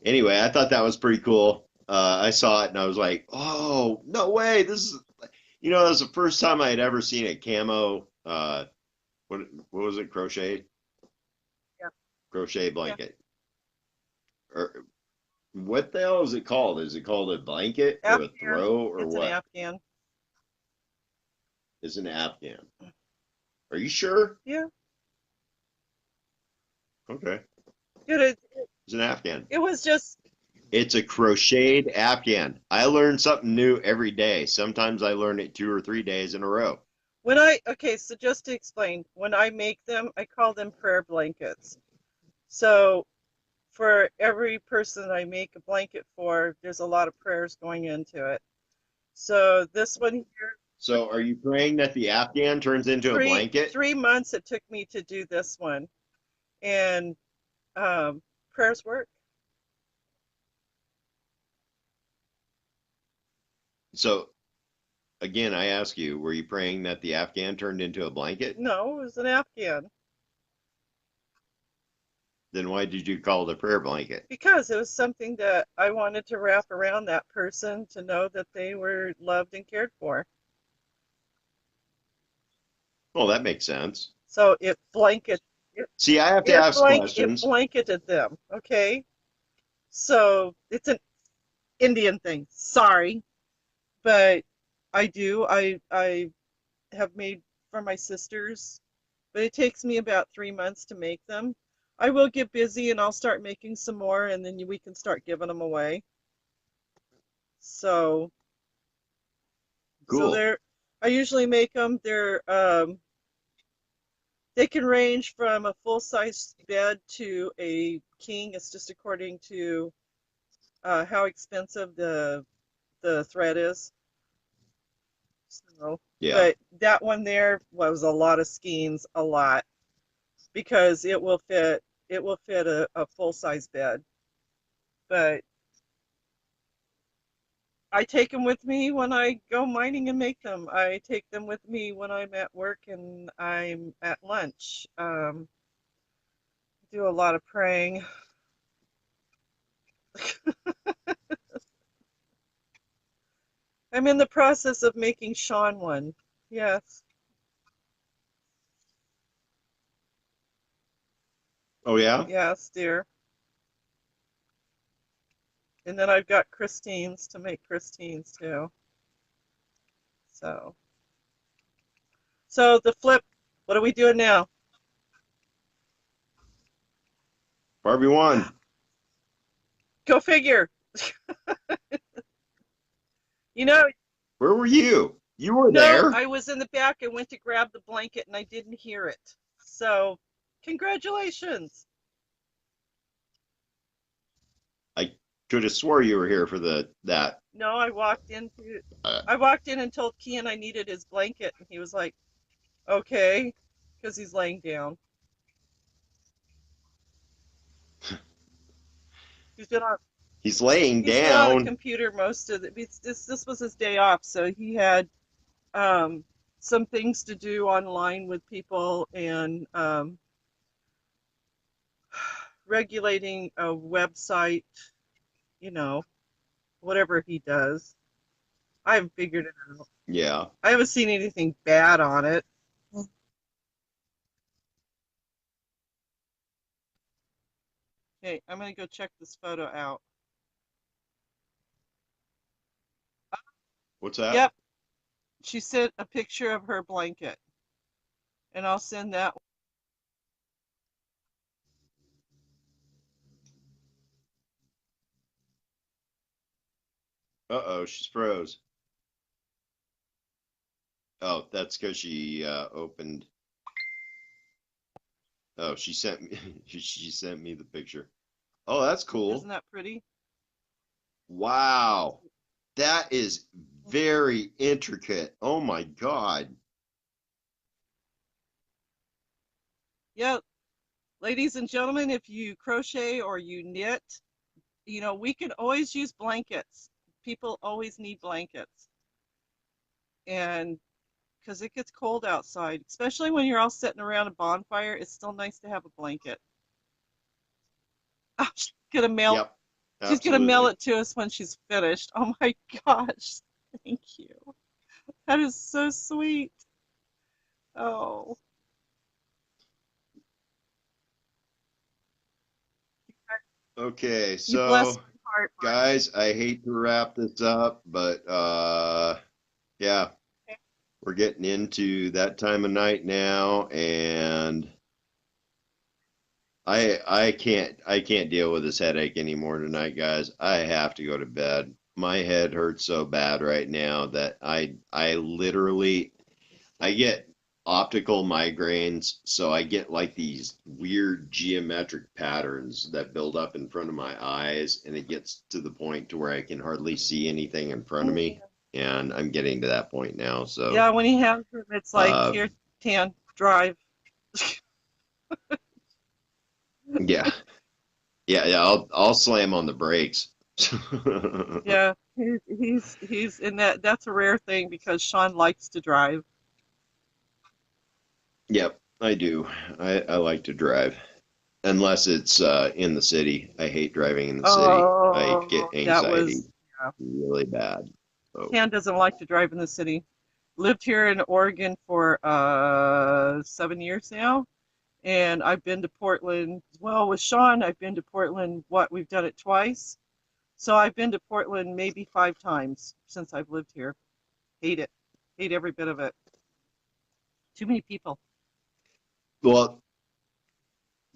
anyway, I thought that was pretty cool. I saw it and I was like, "Oh, no way! This is, that was the first time I had ever seen a camo. What was it? Yeah, Crochet yeah. blanket. Or what the hell is it called? Is it called a blanket or a Afghan. throw or It's an what? Afghan. It's an Afghan. Are you sure? Yeah. Okay, It, it's an Afghan. it was just It's a crocheted Afghan. I learn something new every day. Sometimes I learn it 2 or 3 days in a row. okay, so just to explain, when I make them, I call them prayer blankets. So for every person I make a blanket for, there's a lot of prayers going into it. So this one here, So, are you praying that the Afghan turns into a three blanket? 3 months it took me to do this one, and um, prayers work. So, again, I ask you, were you praying that the Afghan turned into a blanket? No, it was an Afghan Then why did you call it a prayer blanket? because it was something that I wanted to wrap around that person to know that they were loved and cared for. Well, that makes sense. So it, See, I have to ask it questions. blanketed them. Okay, so it's an Indian thing. Sorry, but I have made for my sisters, but it takes me about 3 months to make them. I will get busy and I'll start making some more, and then we can start giving them away. So so Cool. they're I usually make them. They can range from a full size bed to a king. It's just according to how expensive the thread is. So, Yeah. but that one there was a lot of skeins, a lot, because it will fit a full size bed. But I take them with me when I go mining and make them. I take them with me when I'm at work and I'm at lunch. Do a lot of praying. I'm in the process of making Sean one. Yes, Oh, yeah? yes, dear. And then I've got Christine's to make Christine's too. So, so the flip. What are we doing now? Barbie won. Go figure. You know, Where were you? You were no, there. I was in the back. I went to grab the blanket and I didn't hear it. So, congratulations. I could have swore you were here for that. No, Uh, I walked in and told Kian I needed his blanket, and he was like, "Okay," because he's laying down. He's been on he's laying he's been on the down. computer most of the this was his day off, so he had um some things to do online with people and regulating a website, you know, whatever he does. I haven't figured it out. Yeah. I haven't seen anything bad on it. Hey, I'm gonna go check this photo out. What's that? Yep, she sent a picture of her blanket, and I'll send that. Uh-oh, she's froze. Oh, that's because she opened. Oh, she sent me. She sent me the picture. Oh, that's Isn't cool. that pretty? Wow, that is very intricate. Oh my God. Yeah, ladies and gentlemen, if you crochet or you knit, we can always use blankets. People always need blankets. And because it gets cold outside, especially when you're all sitting around a bonfire, it's still nice to have a blanket. Oh, Yep, she's gonna mail absolutely. it to us when she's finished. Oh my gosh. Thank you. That is so sweet. Oh, Okay, you bless so my heart, guys, I hate to wrap this up, but yeah, Marcy. we're getting into that time of night now, and I can't deal with this headache anymore tonight, guys. I have to go to bed. My head hurts so bad right now that I literally I get optical migraines, so I get like these weird geometric patterns that build up in front of my eyes, and it gets to the point to where I can hardly see anything in front of me, and I'm getting to that point now. So, Yeah, when he has them, it's like, uh, here, Tan, drive. yeah, yeah, I'll slam on the brakes. Yeah, he's in that. That's a rare thing because Sean likes to drive. Yep, I do. I like to drive. Unless it's in the city. I hate driving in the city. I Oh, get that anxiety was, yeah. really bad. So, Tan doesn't like to drive in the city. Lived here in Oregon for 7 years now, and I've been to Portland. Well, with Sean, I've been to Portland. What, we've done it twice. So I've been to Portland maybe 5 times since I've lived here. Hate it. Hate every bit of it. Too many people. well,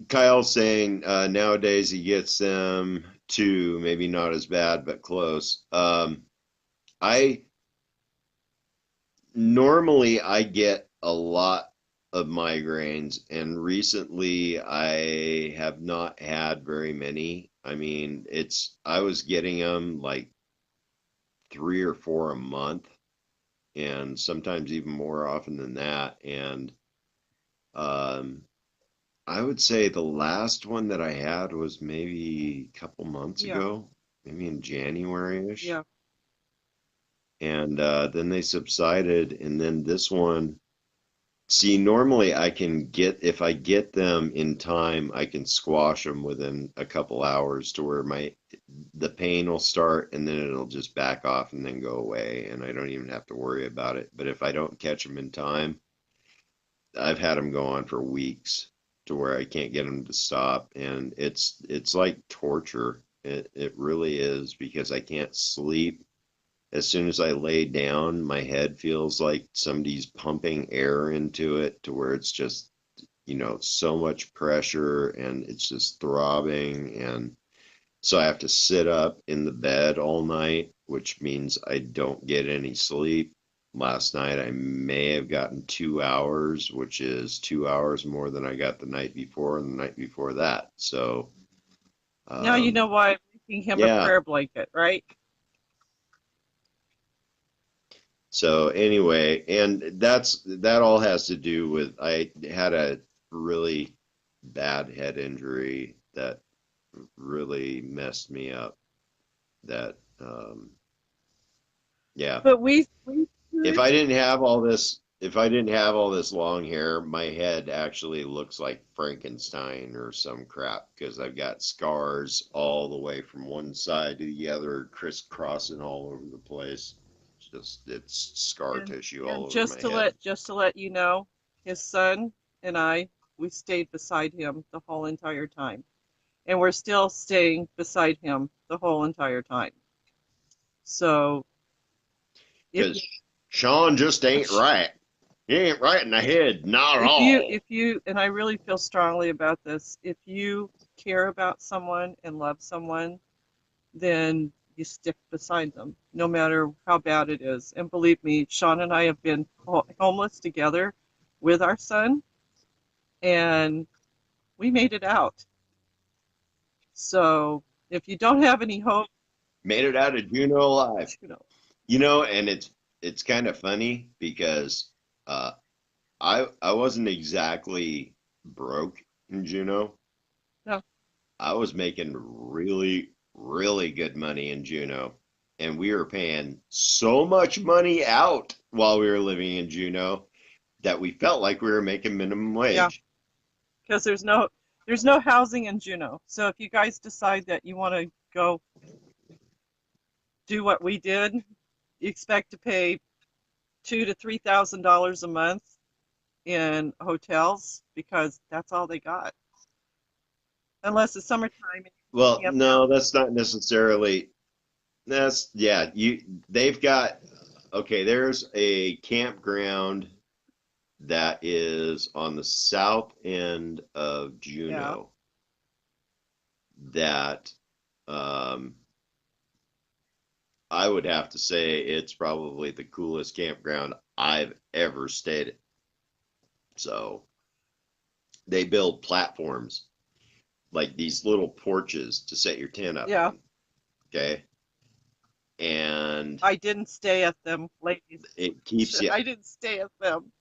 Kyle's saying nowadays he gets them too, maybe not as bad, but close. I normally I get a lot of migraines, and recently I have not had very many. I mean, I was getting them like 3 or 4 a month, and sometimes even more often than that. And um, I would say the last one that I had was maybe a couple months Yeah, ago, maybe in January-ish. yeah. And then they subsided. And then this one, see, normally if I get them in time, I can squash them within a couple hours to where the pain will start and then it'll just back off and then go away. And I don't even have to worry about it. But if I don't catch them in time, I've had them go on for weeks to where I can't get them to stop, and it's like torture. It really is because I can't sleep. As soon as I lay down, my head feels like somebody's pumping air into it to where it's just, so much pressure and it's just throbbing. And so I have to sit up in the bed all night, which means I don't get any sleep. Last night I may have gotten 2 hours, which is 2 hours more than I got the night before and the night before that. So, Now you know um, why I'm making him a yeah. prayer blanket, right? So anyway, and that all has to do with I had a really bad head injury that really messed me up. That yeah. But we If could, I didn't have all this, if I didn't have all this long hair, my head actually looks like Frankenstein or some crap because I've got scars all the way from one side to the other, crisscrossing all over the place. It's scar and tissue all and over my head. just to let you know, his son and I, we stayed beside him the whole entire time. and we're still staying beside him the whole entire time. So if Because Sean just ain't right. He ain't right in the head, not at all. if you and I really feel strongly about this, if you care about someone and love someone, then you stick beside them, no matter how bad it is. And believe me, Sean and I have been homeless together with our son, and we made it out. So if you don't have any hope, Made it out of Juneau alive. you know, And it's kind of funny because uh, I wasn't exactly broke in Juneau. no, I was making really, really good money in Juneau. And we were paying so much money out while we were living in Juneau that we felt like we were making minimum yeah, wage. because there's no housing in Juneau. So if you guys decide that you want to go do what we did, you expect to pay $2,000 to $3,000 a month in hotels because that's all they got. Unless it's summertime and Well, you camp no, out. that's not necessarily. That's yeah. They've got okay. There's a campground that is on the south end of Yeah. Juneau that um, I would have to say it's probably the coolest campground I've ever stayed at. So they build platforms like these little porches to set your tent up Yeah. on. Okay. And I didn't stay at them, ladies. it keeps you, I didn't stay at them.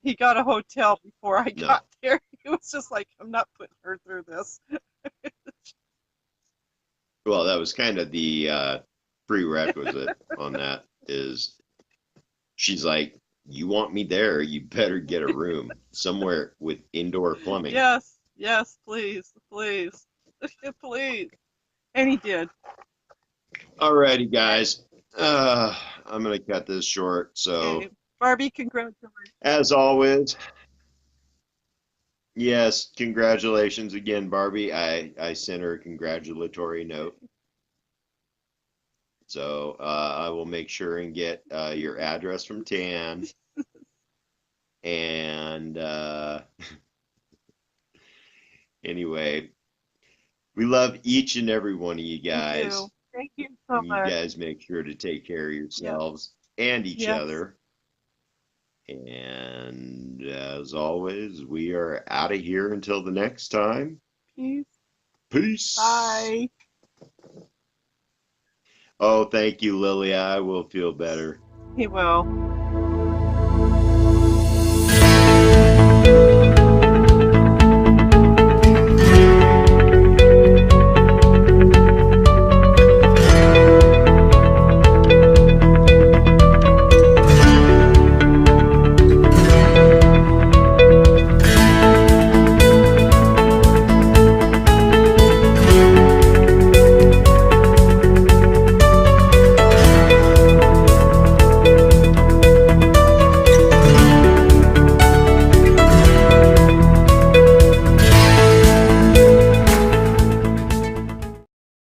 He got a hotel before I no, got there. He was just like, I'm not putting her through this. well, that was kind of the prerequisite on that is she's like, you want me there, you better get a room somewhere with indoor plumbing. Yes, yes, please, please, please. And he did. Alrighty, guys. I'm gonna cut this short. Okay. So, Barbie, congratulations. as always, yes, congratulations again, Barbie. I sent her a congratulatory note. So I will make sure and get your address from Tan. And anyway, we love each and every one of you We do. guys. Thank you so You much. guys make sure to take care of Yes, yourselves and each yes. other. And as always, we are out of here until the next time. Peace. Peace. Bye. Oh, thank you, Lily. I will feel better. He will.